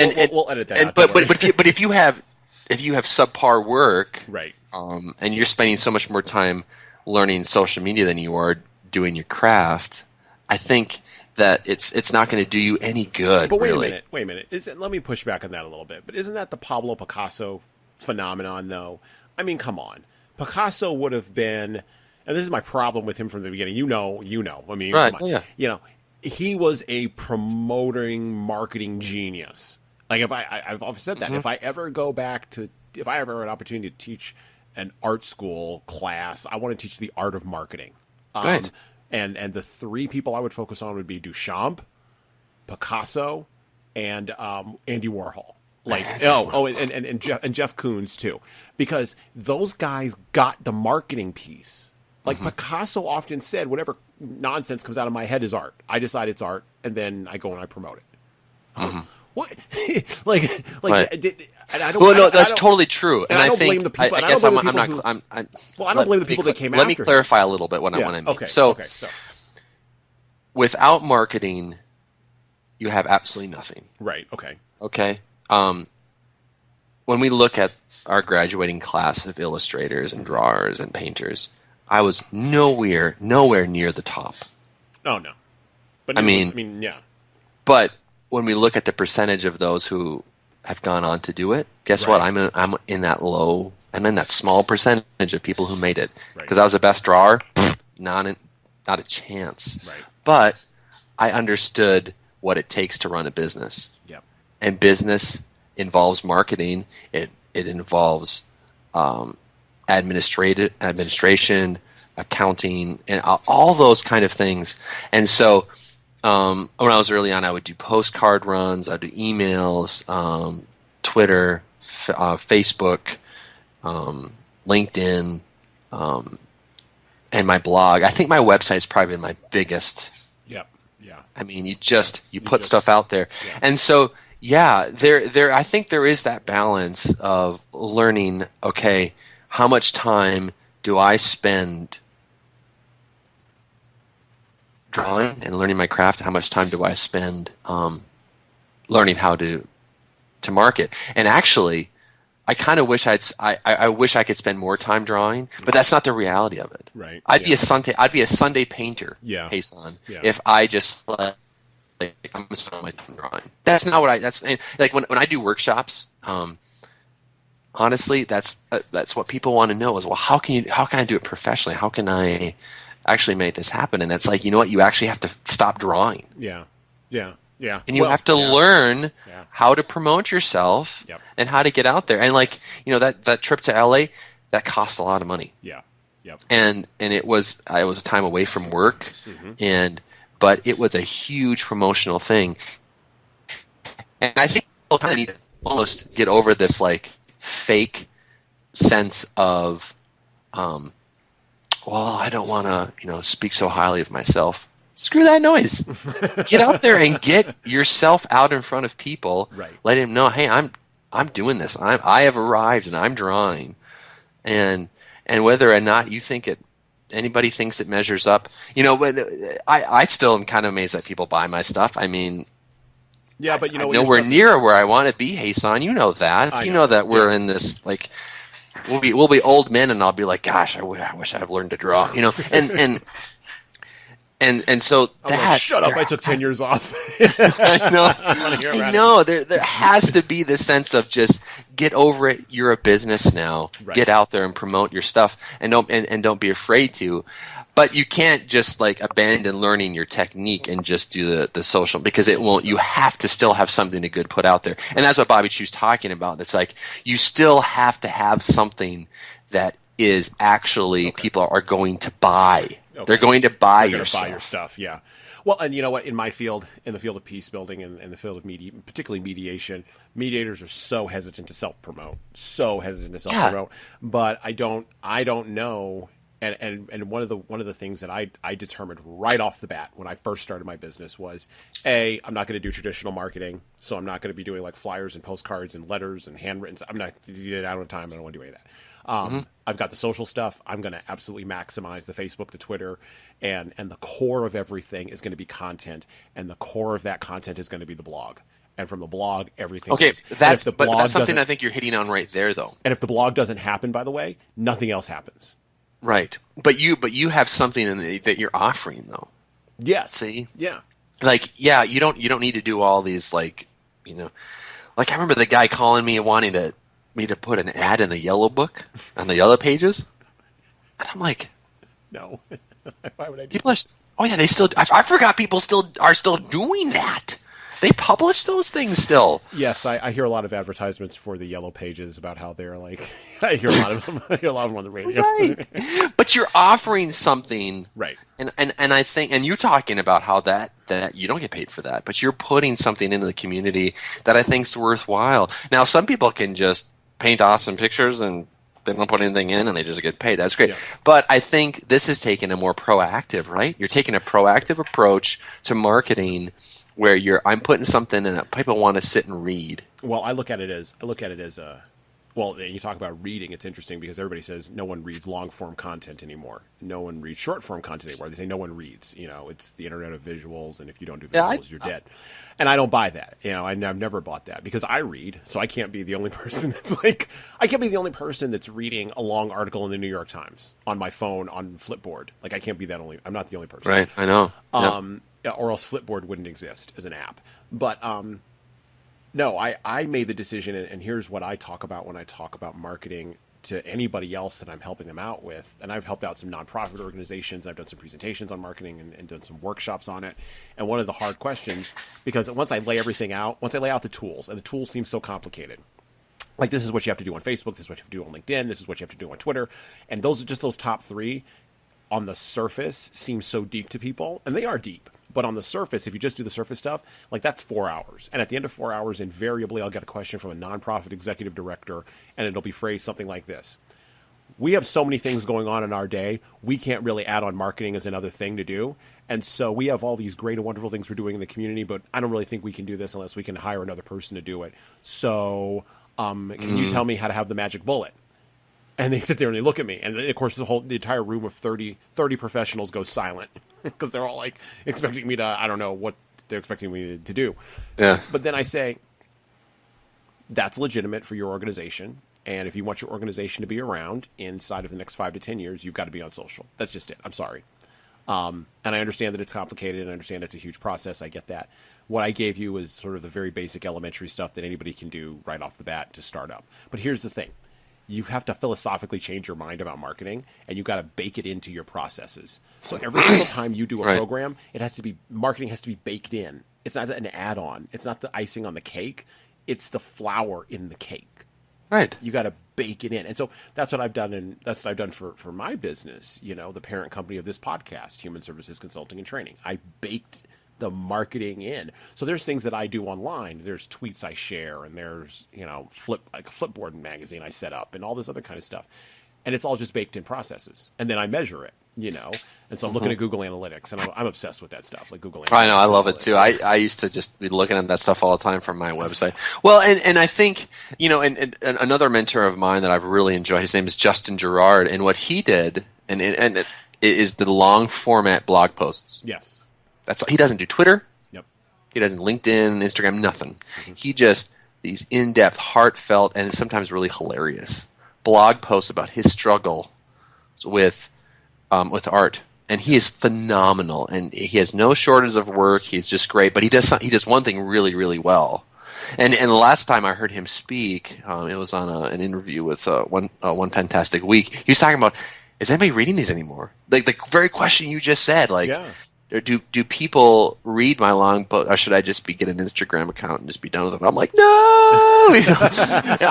edit that out. But if you have subpar work, right, and you're spending so much more time learning social media than you are doing your craft, I think that it's not going to do you any good. But wait really. a minute. Let me push back on that a little bit. But isn't that the Pablo Picasso phenomenon, though? I mean, come on. Picasso would have been, and this is my problem with him from the beginning. You know. I mean, right? Come on. Yeah. You know, he was a promoting, marketing genius. Like I've always said that. If I ever if I ever had an opportunity to teach an art school class, I want to teach the art of marketing. Right. And the three people I would focus on would be Duchamp, Picasso, and Andy Warhol. Like and Jeff Koons too, because those guys got the marketing piece. Like Picasso often said, whatever nonsense comes out of my head is art. I decide it's art, and then I go and I promote it. What? like Right. I don't. Well, no, I that's don't, totally true. And I I don't think blame the people. I and guess I don't I'm blame the not. people who- I don't blame the people that came Let me after him. clarify a little bit what I mean. Okay. So, okay. without marketing, you have absolutely nothing. Right. Okay. Okay. When we look at our graduating class of illustrators and drawers and painters, I was nowhere near the top. Oh no. But I mean, yeah. But when we look at the percentage of those who have gone on to do it, guess what? I'm in that low. I'm in that small percentage of people who made it. Because I was the best drawer, not a chance. Right. But I understood what it takes to run a business. Yep. And business involves marketing. It involves administration, accounting, and all those kind of things. And so when I was early on, I would do postcard runs, I'd do emails, Twitter, Facebook, LinkedIn, and my blog. I think my website's probably been my biggest. Yep. Yeah. I mean, you put stuff out there. Yeah. And so, yeah, there I think there is that balance of learning, okay, how much time do I spend drawing and learning my craft? How much time do I spend learning how to market? And actually, I kind of wish I wish I could spend more time drawing, but that's not the reality of it. Right. I'd be a Sunday painter, Jesan, if I just I'm gonna spend all my time drawing. That's not what that's like when I do workshops. Honestly, that's what people want to know is, well, how can I do it professionally? How can I actually make this happen? And it's like, you know what? You actually have to stop drawing. Yeah. And you have to learn how to promote yourself and how to get out there. And like, that trip to LA, that cost a lot of money. Yeah. Yep. And it was a time away from work, but it was a huge promotional thing. And I think people kind of need to almost get over this like fake sense of, well, I don't want to, speak so highly of myself. Screw that noise. Get out there and get yourself out in front of people. Right. Let them know, hey, I'm doing this. I have arrived and I'm drawing. And whether or not you think anybody thinks it measures up, I still am kind of amazed that people buy my stuff. I mean, yeah, but I'm nowhere near where I want to be, Jesan. You know that. You know that we're in this like we'll be old men, and I'll be like, gosh, I wish I'd have learned to draw. And so shut up! I took 10 years off. I know. I know. There has to be this sense of just get over it. You're a business now. Right. Get out there and promote your stuff, and don't be afraid to. But you can't just like abandon learning your technique and just do the social, because it won't. You have to still have something to good put out there, and that's what Bobby Chu's talking about. It's like you still have to have something that is actually people are going to buy. Okay. They're going to buy your stuff. Yeah. Well, and you know what? In my field, in the field of peace building and in the field of particularly mediation, mediators are so hesitant to self-promote. But I don't know. And one of the things that I determined right off the bat when I first started my business was, I'm not going to do traditional marketing, so I'm not going to be doing like flyers and postcards and letters and handwritten. I don't have time. I don't want to do any of that. I've got the social stuff. I'm going to absolutely maximize the Facebook, the Twitter, and the core of everything is going to be content, and the core of that content is going to be the blog. And from the blog, everything. Okay, that's something I think you're hitting on right there, though. And if the blog doesn't happen, by the way, nothing else happens. Right, but you have something that you're offering, though. Yes. See? Yeah. like, yeah, you don't need to do all these, like, you know, like I remember the guy calling me and wanting me to put an ad in the yellow book on the yellow pages, and I'm like, No. Why would I do people are. Oh yeah, they still. I forgot people are still doing that. They publish those things still. Yes, I hear a lot of advertisements for the yellow pages about how they're like. I hear a lot of them. I hear a lot of them on the radio. Right. But you're offering something, Right. And I think, and you're talking about how that you don't get paid for that, but you're putting something into the community that I think is worthwhile. Now, some people can just paint awesome pictures and they don't put anything in and they just get paid. That's great. Yeah. But I think this is taking a more proactive, right? You're taking a proactive approach to marketing where I'm putting something in that people want to sit and read. Well, I look at it as well, and you talk about reading. It's interesting because everybody says no one reads long form content anymore. No one reads short form content anymore. They say no one reads. You know, it's the internet of visuals, and if you don't do visuals, you're dead. And I don't buy that. You know, I've never bought that because I read, so I can't be the only person I can't be the only person that's reading a long article in the New York Times on my phone on Flipboard. Like I can't be that only. I'm not the only person. Right. I know. Or else Flipboard wouldn't exist as an app. But no, I made the decision, and here's what I talk about when I talk about marketing to anybody else that I'm helping them out with. And I've helped out some nonprofit organizations. I've done some presentations on marketing and done some workshops on it. And one of the hard questions, because once I lay everything out, once I lay out the tools, and the tools seem so complicated, like this is what you have to do on Facebook, this is what you have to do on LinkedIn, this is what you have to do on Twitter, and those top three on the surface seem so deep to people, and they are deep. But on the surface, if you just do the surface stuff, like that's 4 hours. And at the end of 4 hours, invariably, I'll get a question from a nonprofit executive director, and it'll be phrased something like this. We have so many things going on in our day, we can't really add on marketing as another thing to do. And so we have all these great and wonderful things we're doing in the community, but I don't really think we can do this unless we can hire another person to do it. So can you tell me how to have the magic bullet? And they sit there and they look at me. And of course, the entire room of 30 professionals goes silent because they're all like expecting me to, I don't know what they're expecting me to do. Yeah. But then I say, that's legitimate for your organization. And if you want your organization to be around inside of the next 5 to 10 years, you've got to be on social. That's just it. I'm sorry. And I understand that it's complicated, and I understand it's a huge process. I get that. What I gave you is sort of the very basic elementary stuff that anybody can do right off the bat to start up. But here's the thing. You have to philosophically change your mind about marketing, and you've got to bake it into your processes. So every single time you do a program, marketing has to be baked in. It's not an add-on. It's not the icing on the cake. It's the flour in the cake. Right. You got to bake it in. And so that's what I've done, and that's what I've done for my business, you know, the parent company of this podcast, Human Services Consulting and Training. I baked the marketing in. So there's things that I do online. There's tweets I share, and there's, you know, like a Flipboard magazine I set up and all this other kind of stuff. And it's all just baked in processes. And then I measure it, you know. And so I'm looking at Google Analytics, and I'm obsessed with that stuff, like Google Analytics. I know, I love it too. I used to just be looking at that stuff all the time from my website. Well, and I think, you know, and another mentor of mine that I've really enjoyed, his name is Justin Gerard, and what he did, and it is the long format blog posts. Yes. He doesn't do Twitter. Yep. He doesn't LinkedIn, Instagram, nothing. He just, these in-depth, heartfelt, and sometimes really hilarious blog posts about his struggle with art. And he is phenomenal, and he has no shortage of work. He's just great, but he does one thing really, really well. And the last time I heard him speak, it was on an interview with One Fantastic Week. He was talking about, is anybody reading these anymore? Like the very question you just said, like. Yeah. Do people read my long book, or should I just get an Instagram account and just be done with it? I'm like, no! You know?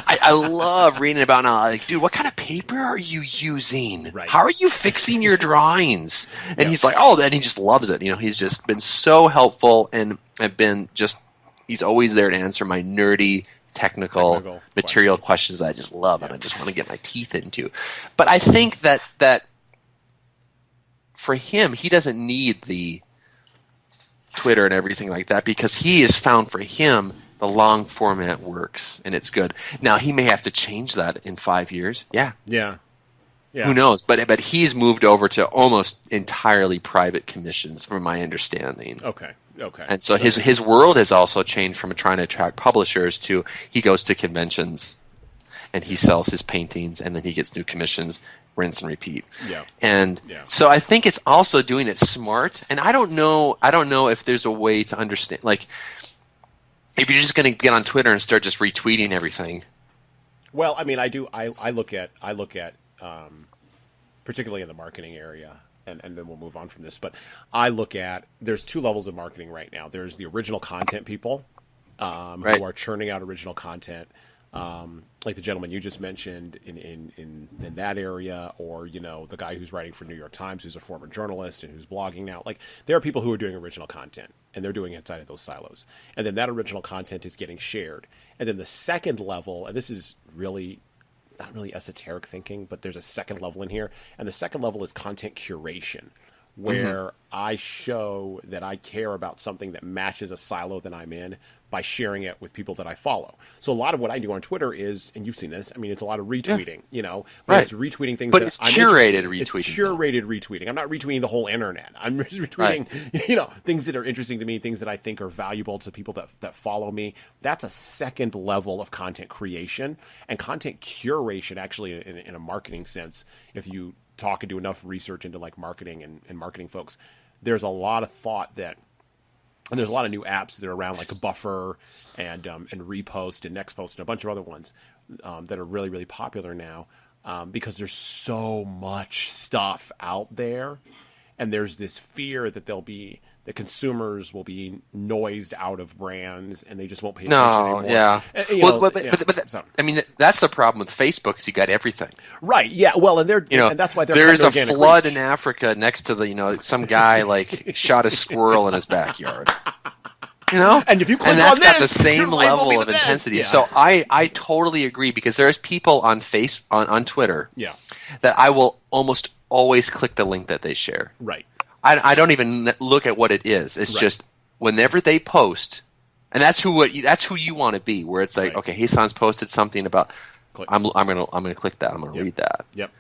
I love reading about now. Like, dude, what kind of paper are you using? Right. How are you fixing your drawings? And he's like, oh, and he just loves it. You know, he's just been so helpful, and he's always there to answer my nerdy technical material questions that I just love and I just want to get my teeth into. But I think that for him, he doesn't need the Twitter and everything like that because he has found for him the long format works and it's good. Now, he may have to change that in 5 years. Yeah. Who knows? But he's moved over to almost entirely private commissions, from my understanding. Okay. And so his world has also changed from trying to attract publishers to he goes to conventions and he sells his paintings and then he gets new commissions rinse and repeat. Yeah. And so I think it's also doing it smart. And I don't know if there's a way to understand, like, if you're just going to get on Twitter and start just retweeting everything. Well, I mean, I look at particularly in the marketing area, and then we'll move on from this. But I look at, there's two levels of marketing right now. There's the original content people who are churning out original content, like the gentleman you just mentioned in that area, or, you know, the guy who's writing for New York Times, who's a former journalist and who's blogging now. Like, there are people who are doing original content, and they're doing it inside of those silos. And then that original content is getting shared. And then the second level, and this is really not really esoteric thinking, but there's a second level in here. And the second level is content curation, where I show that I care about something that matches a silo that I'm in by sharing it with people that I follow. So a lot of what I do on Twitter is, and you've seen this, I mean, it's a lot of retweeting, you know, but it's retweeting things. But it's curated retweeting. It's curated retweeting. I'm not retweeting the whole internet. I'm just retweeting, you know, things that are interesting to me, things that I think are valuable to people that follow me. That's a second level of content creation. And content curation, actually, in a marketing sense, if you talk and do enough research into like marketing and marketing folks, there's a lot of thought that, and there's a lot of new apps that are around, like a Buffer and Repost and Nextpost and a bunch of other ones that are really, really popular now because there's so much stuff out there, and there's this fear that the consumers will be noised out of brands and they just won't pay attention anymore. But I mean, that's the problem with Facebook, is you got everything. Right. Yeah. Well, and and that's why there's a flood in Africa next to the, you know, some guy like shot a squirrel in his backyard. You know, and if you click that's on got this, the same level of intensity. Yeah. So I totally agree, because there's people on on Twitter that I will almost always click the link that they share. Right. I don't even look at what it is. It's just whenever they post, and that's who you want to be. Where it's like, okay, Jesan's posted something about. I'm gonna click that. I'm gonna read that. Yep.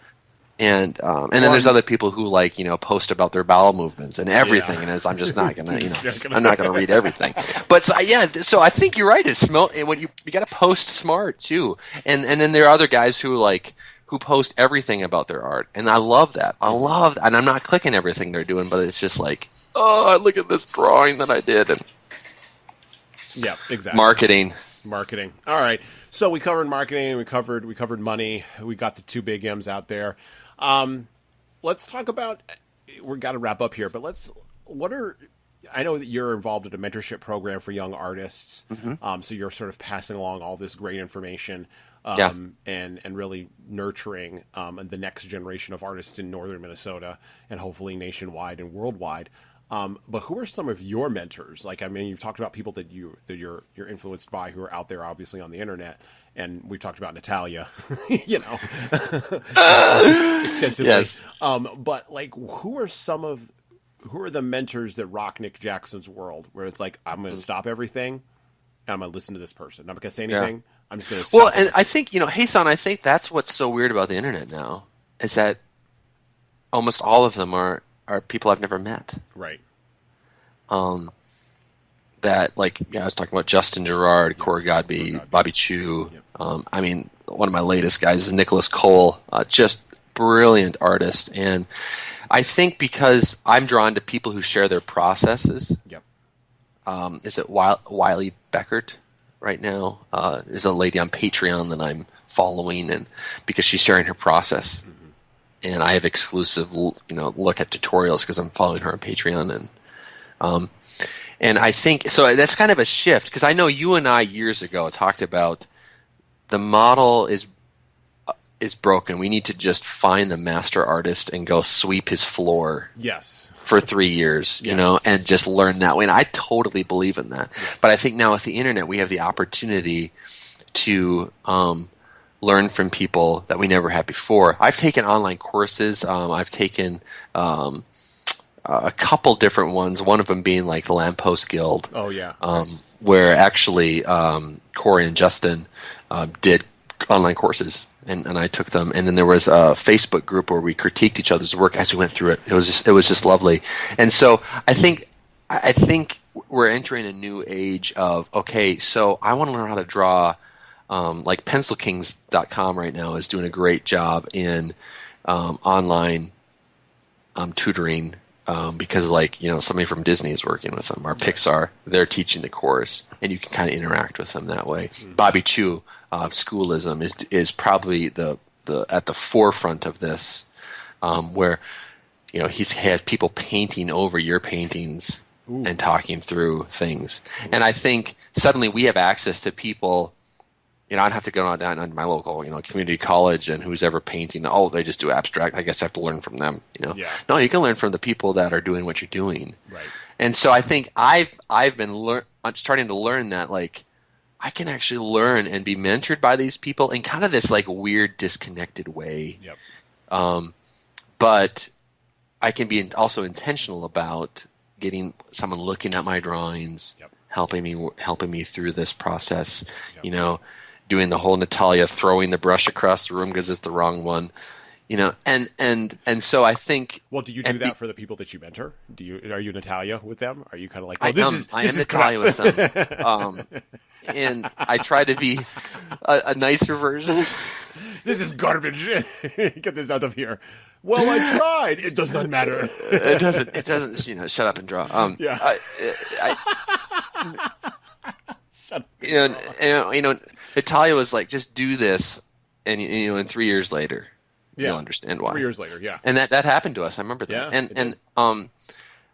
And then there's other people who, like, you know, post about their bowel movements and everything, and I'm just not gonna, you know, I'm not gonna read everything. But so I think you're right. It's when you got to post smart too, and then there are other guys who post everything about their art, and I love that. And I'm not clicking everything they're doing, but it's just like, oh, look at this drawing that I did, and exactly. Marketing. All right. So we covered marketing. We covered money. We got the two big M's out there. Let's talk about. We've got to wrap up here, but I know that you're involved in a mentorship program for young artists. So you're sort of passing along all this great information. And really nurturing the next generation of artists in northern Minnesota and hopefully nationwide and worldwide. But who are some of your mentors? Like, I mean, you've talked about people that you're influenced by, who are out there obviously on the internet, and we've talked about Natalia, you know, extensively. Yes. But like, who are the mentors that rock Nick Jackson's world, where it's like, I'm going to stop everything and I'm going to listen to this person. I'm not going to say anything. Yeah. I'm just going to. Well, and I think, you know, Jesan, I think that's what's so weird about the internet now, is that almost all of them are people I've never met. Right. That, like, I was talking about Justin Gerard, Corey Godby, Bobby Chu. I mean, one of my latest guys is Nicholas Cole, just brilliant artist. And I think because I'm drawn to people who share their processes. Yep. Is it Wiley Beckert right now? There's a lady on Patreon that I'm following, and because she's sharing her process. And I have exclusive, look at tutorials because I'm following her on Patreon, and I think so. That's kind of a shift, because I know you and I years ago talked about the model is broken. We need to just find the master artist and go sweep his floor. Yes. For 3 years, you know, and just learn that way. And I totally believe in that. Yes. But I think now with the internet, we have the opportunity to learn from people that we never had before. I've taken online courses. I've taken a couple different ones, one of them being like the Lamppost Guild. Oh, yeah. Where actually Corey and Justin did online courses. And I took them, and then there was a Facebook group where we critiqued each other's work as we went through it. It was just lovely. And so I think we're entering a new age of, okay, so I want to learn how to draw. Like PencilKings.com right now is doing a great job in online tutoring because, like, somebody from Disney is working with them, or Pixar, they're teaching the course, and you can kind of interact with them that way. Bobby Chu, Schoolism, is probably the at the forefront of this, where he's had people painting over your paintings and talking through things. And I think suddenly we have access to people. I don't have to go down to my local, community college and who's ever painting. Oh, they just do abstract. I guess I have to learn from them. Yeah. No, you can learn from the people that are doing what you're doing. Right. And so I think I'm starting to learn that, like, I can actually learn and be mentored by these people in kind of this like weird disconnected way. Yep. But I can be also intentional about getting someone looking at my drawings, Yep. helping me through this process. Yep. Doing the whole Natalia throwing the brush across the room because it's the wrong one. And so I think. Well, do you do that for the people that you mentor? Are you Natalia with them? Are you kind of like, I am Natalia with them, and I try to be a nicer version. This is garbage. Get this out of here. Well, I tried. It does not matter. It doesn't. It doesn't. Shut up and draw. Yeah. Natalia was like, just do this, and and 3 years later, you'll understand why. 3 years later, yeah. And that happened to us. I remember that. Yeah,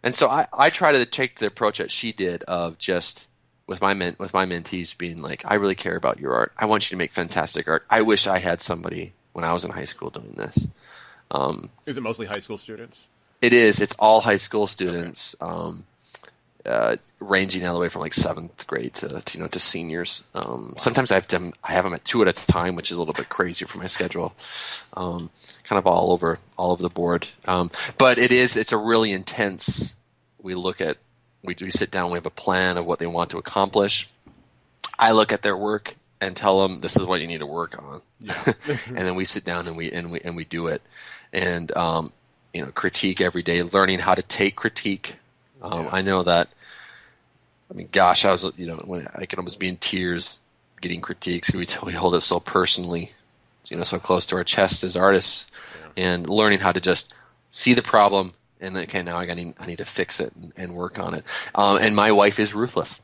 and so I try to take the approach that she did of just with my mentees being like, I really care about your art. I want you to make fantastic art. I wish I had somebody when I was in high school doing this. Is it mostly high school students? It is. It's all high school students. Okay. Ranging all the way from like 7th grade to seniors. Wow. Sometimes I have them at 2 at a time, which is a little bit crazy for my schedule. Kind of all over the board. But it's a really intense. We sit down. We have a plan of what they want to accomplish. I look at their work and tell them, this is what you need to work on. Yeah. And then we sit down and we do it, and critique every day, learning how to take critique. I know that. I mean, gosh, I was, when I could almost be in tears getting critiques. We hold it so personally, so close to our chest as artists, and learning how to just see the problem and then, okay, now I need to fix it and work on it. And my wife is ruthless.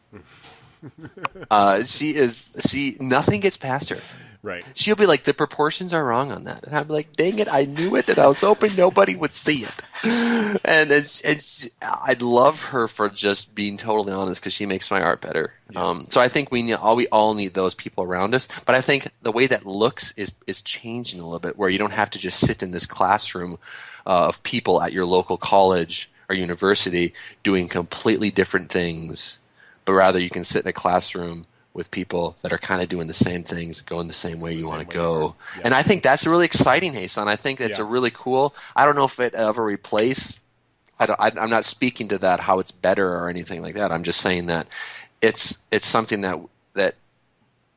Nothing ggets past her. Right. She'll be like, the proportions are wrong on that. And I'll be like, dang it, I knew it, and I was hoping nobody would see it. And I'd love her for just being totally honest, because she makes my art better. Yeah. So I think we all need those people around us. But I think the way that looks is changing a little bit, where you don't have to just sit in this classroom of people at your local college or university doing completely different things, but rather you can sit in a classroom with people that are kind of doing the same things, going the same way you want to go. Yeah. And I think that's really exciting, Jesan. I think that's a really cool. I don't know if it ever replace. I'm not speaking to that, how it's better or anything like that. I'm just saying that it's something that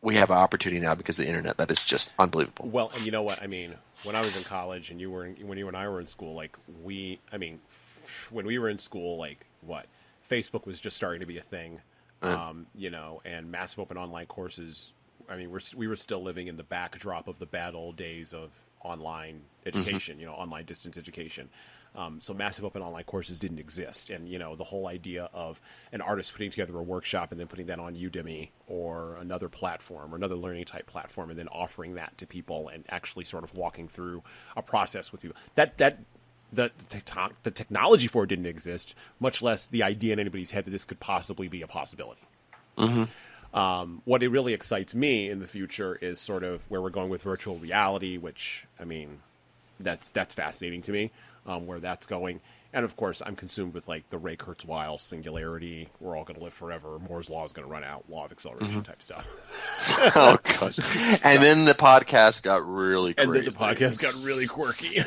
we have an opportunity now because of the internet that is just unbelievable. Well, and you know what? I mean, when I was in college and when you and I were in school, when we were in school, Facebook was just starting to be a thing. And massive open online courses. I mean, we were still living in the backdrop of the bad old days of online education, online distance education. So massive open online courses didn't exist. And, the whole idea of an artist putting together a workshop and then putting that on Udemy or another platform or another learning type platform and then offering that to people and actually sort of walking through a process with people. The technology for it didn't exist, much less the idea in anybody's head that this could possibly be a possibility. Mm-hmm. What it really excites me in the future is sort of where we're going with virtual reality, which, I mean, that's fascinating to me, where that's going. And, of course, I'm consumed with, the Ray Kurzweil singularity, we're all going to live forever, Moore's Law is going to run out, law of acceleration type stuff. Oh, gosh. And then the podcast got really crazy. And then the podcast got really quirky.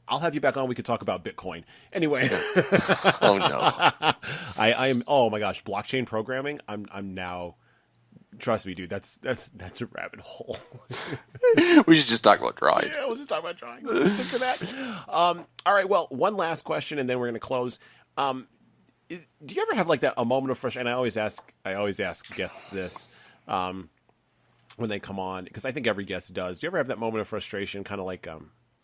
I'll have you back on. We could talk about Bitcoin. Anyway. Oh, no. I am, oh, my gosh, blockchain programming, I'm now... Trust me, dude, that's a rabbit hole. We should just talk about drawing. Yeah, we'll just talk about drawing. Let's stick to that. All right, well, one last question, and then we're going to close. Do you ever have a moment of frustration? And I always ask guests this when they come on, because I think every guest does. Do you ever have that moment of frustration, kind of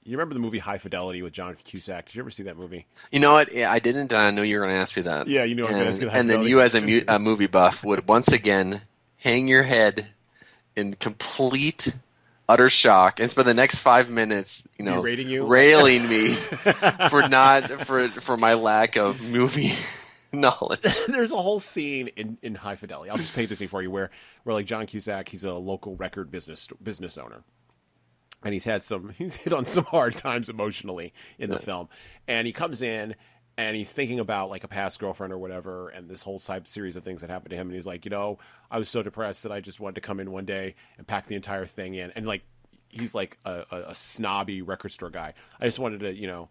You remember the movie High Fidelity with John Cusack? Did you ever see that movie? You know what? Yeah, I didn't. I knew you were going to ask me that. Yeah, you knew I was going to ask you that. And then you, as a movie buff, would once again hang your head in complete, utter shock and spend the next 5 minutes, railing me for my lack of movie knowledge. There's a whole scene in High Fidelity. I'll just paint this scene for you, where like John Cusack, he's a local record business owner. And he's hit on some hard times emotionally in the film. And he comes in and he's thinking about like a past girlfriend or whatever, and this whole series of things that happened to him. And he's like, I was so depressed that I just wanted to come in one day and pack the entire thing in. And like, he's like a snobby record store guy. I just wanted to,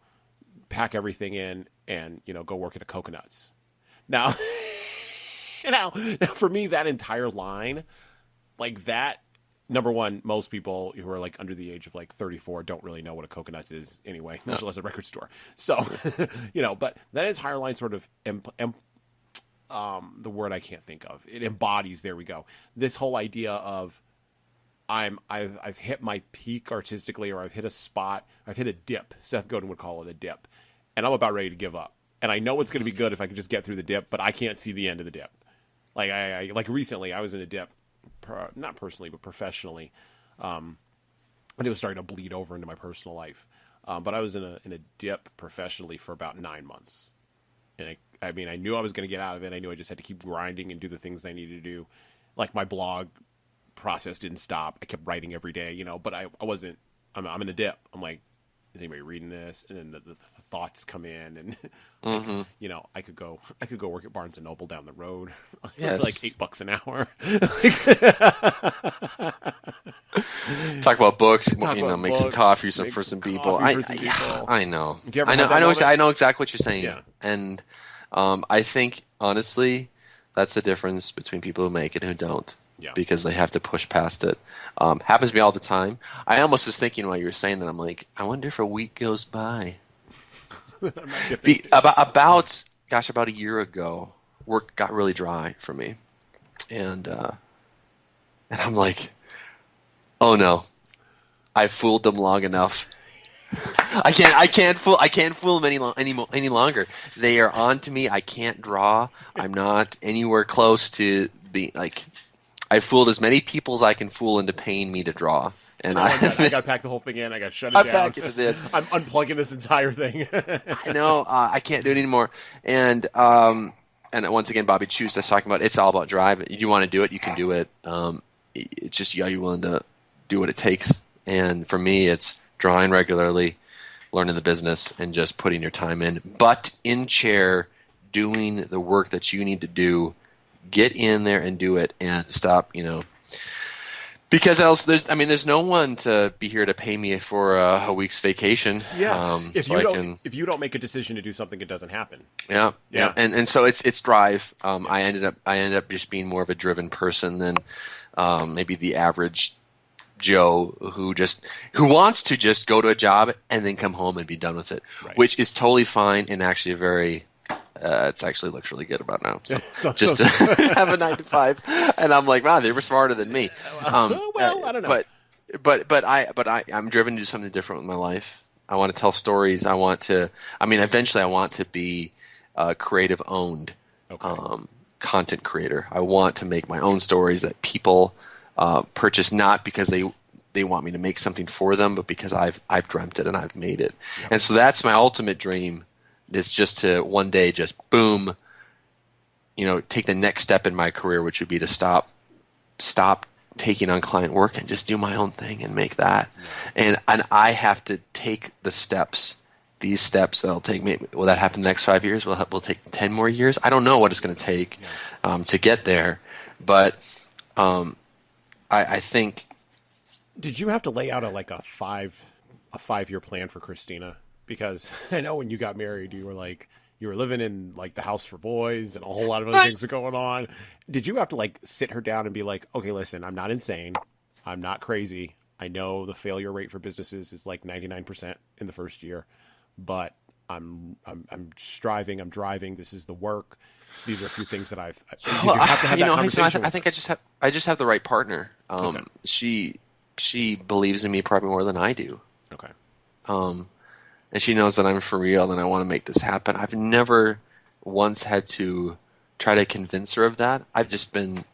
pack everything in and, go work at a Coconuts. Now, now for me, that entire line, like that, number one, most people who are like under the age of like 34 don't really know what a Coconuts is anyway, much less a record store. So, but that entire line sort of, the word I can't think of, it embodies, there we go, this whole idea of I've hit my peak artistically, or I've hit a spot, I've hit a dip. Seth Godin would call it a dip, and I'm about ready to give up. And I know it's going to be good if I can just get through the dip, but I can't see the end of the dip. Like like recently, I was in a dip. Not personally, but professionally, and it was starting to bleed over into my personal life. But I was in a dip professionally for about 9 months, and I knew I was going to get out of it. I knew I just had to keep grinding and do the things I needed to do. Like my blog process didn't stop. I kept writing every day, but I wasn't. I'm in a dip. I'm like, is anybody reading this? And then the thoughts come in, and I could go work at Barnes and Noble down the road, yes. like $8 an hour. Talk about books, make books, some coffee for some people. I know. I know exactly what you're saying. Yeah. And I think honestly, that's the difference between people who make it and who don't. Yeah. Because they have to push past it. Happens to me all the time. I almost was thinking while you were saying that, I'm like, I wonder if a week goes by. About a year ago, work got really dry for me, and I'm like, oh no, I fooled them long enough. I can't fool them any longer. They are on to me. I can't draw. I'm not anywhere close to being like. I fooled as many people as I can fool into paying me to draw. And I got to pack the whole thing in. I got to shut it down. Packing it in. I'm unplugging this entire thing. I know. I can't do it anymore. And once again, Bobby Chu was talking about it's all about drive. If you want to do it, you can do it. It's just, are you willing to do what it takes? And for me, it's drawing regularly, learning the business, and just putting your time in. But in chair, doing the work that you need to do. Get in there and do it, and stop, because else there's no one to be here to pay me for a week's vacation. Yeah. If you don't make a decision to do something, it doesn't happen. Yeah. And so it's drive. I ended up just being more of a driven person than maybe the average Joe who wants to just go to a job and then come home and be done with it, right. Which is totally fine and actually a very it actually looks really good about now. So just to have a 9 to 5, and I'm like, wow, they were smarter than me. I don't know. But I'm driven to do something different with my life. I want to tell stories. Eventually I want to be creative owned content creator. I want to make my own stories that people purchase, not because they want me to make something for them, but because I've dreamt it and I've made it. Yep. And so that's my ultimate dream. It's just to one day just boom, take the next step in my career, which would be to stop taking on client work and just do my own thing and make that. Yeah. And I have to take the steps, these steps that'll take me. Will that happen in the next 5 years? Will take 10 more years? I don't know what it's going to take to get there, but I think. Did you have to lay out a 5-year plan for Christina? Because I know when you got married, you were living in the house for boys and a whole lot of other things are going on. Did you have to sit her down and be like, okay, listen, I'm not insane. I'm not crazy. I know the failure rate for businesses is 99% in the first year, but I'm striving. I'm driving. This is the work. These are a few things that I've. Did you have to have that conversation? I think I just have the right partner. Okay. She believes in me probably more than I do. Okay. and she knows that I'm for real and I want to make this happen. I've never once had to try to convince her of that. I've just been,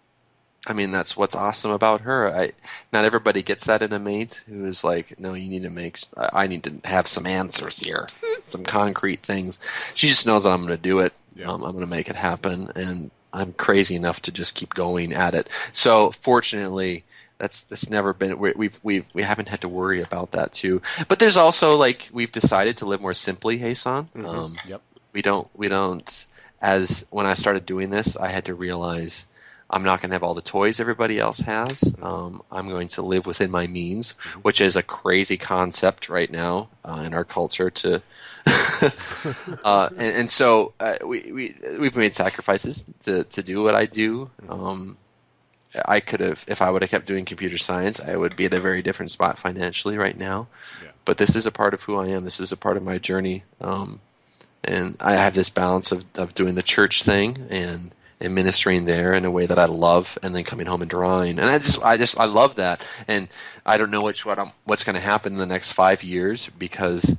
I mean, that's what's awesome about her. Not everybody gets that in a mate who is like, no, you need to I need to have some answers here, some concrete things. She just knows that I'm going to do it. Yeah. I'm going to make it happen, and I'm crazy enough to just keep going at it. So fortunately, that's never been, we haven't had to worry about that too. But there's also, like, we've decided to live more simply, Jesan. Mm-hmm. Yep. We don't, as when I started doing this, I had to realize I'm not going to have all the toys everybody else has. I'm going to live within my means, which is a crazy concept right now in our culture. And so we've made sacrifices to do what I do. I could have, if I would have kept doing computer science, I would be at a very different spot financially right now. Yeah. But this is a part of who I am. This is a part of my journey. And I have this balance of doing the church thing and ministering there in a way that I love, and then coming home and drawing. And I love that. And I don't know what's going to happen in the next 5 years, because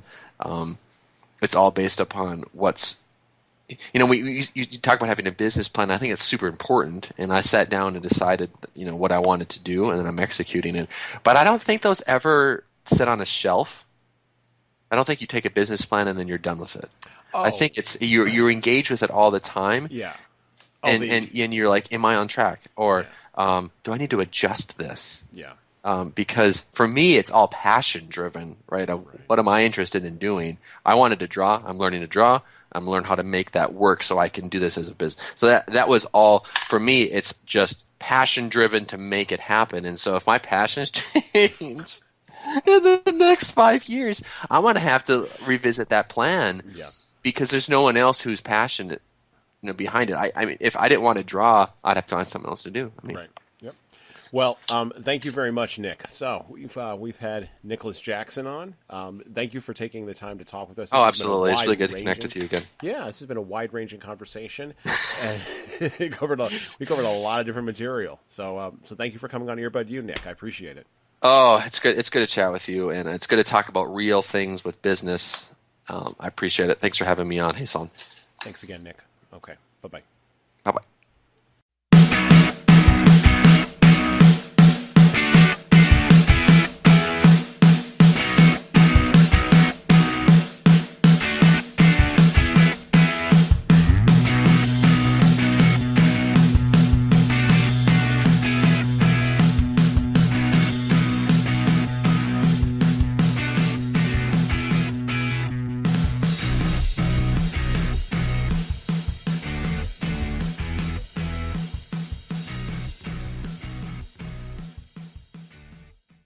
it's all based upon what's, you talk about having a business plan. I think it's super important. And I sat down and decided, what I wanted to do, and then I'm executing it. But I don't think those ever sit on a shelf. I don't think you take a business plan and then you're done with it. Oh. I think it's you're engaged with it all the time. Yeah. And you're like, am I on track? Or do I need to adjust this? Yeah. Because for me, it's all passion driven, right? What am I interested in doing? I wanted to draw. I'm learning to draw. I'm learning how to make that work so I can do this as a business. So that was all, for me, it's just passion driven to make it happen. And so if my passions change in the next 5 years, I'm going to have to revisit that plan. Yeah. Because there's no one else who's passionate behind it. I mean, if I didn't want to draw, I'd have to find something else to do. Right. Yep. Well, thank you very much, Nick. So we've had Nicholas Jackson on. Thank you for taking the time to talk with us. Absolutely. It's really good to connect with you again. Yeah, this has been a wide-ranging conversation, and we covered a lot of different material. So thank you for coming on Earbud U, Nick. I appreciate it. Oh, it's good. It's good to chat with you, and it's good to talk about real things with business. I appreciate it. Thanks for having me on, Jesan. Thanks again, Nick. Okay. Bye-bye. Bye-bye.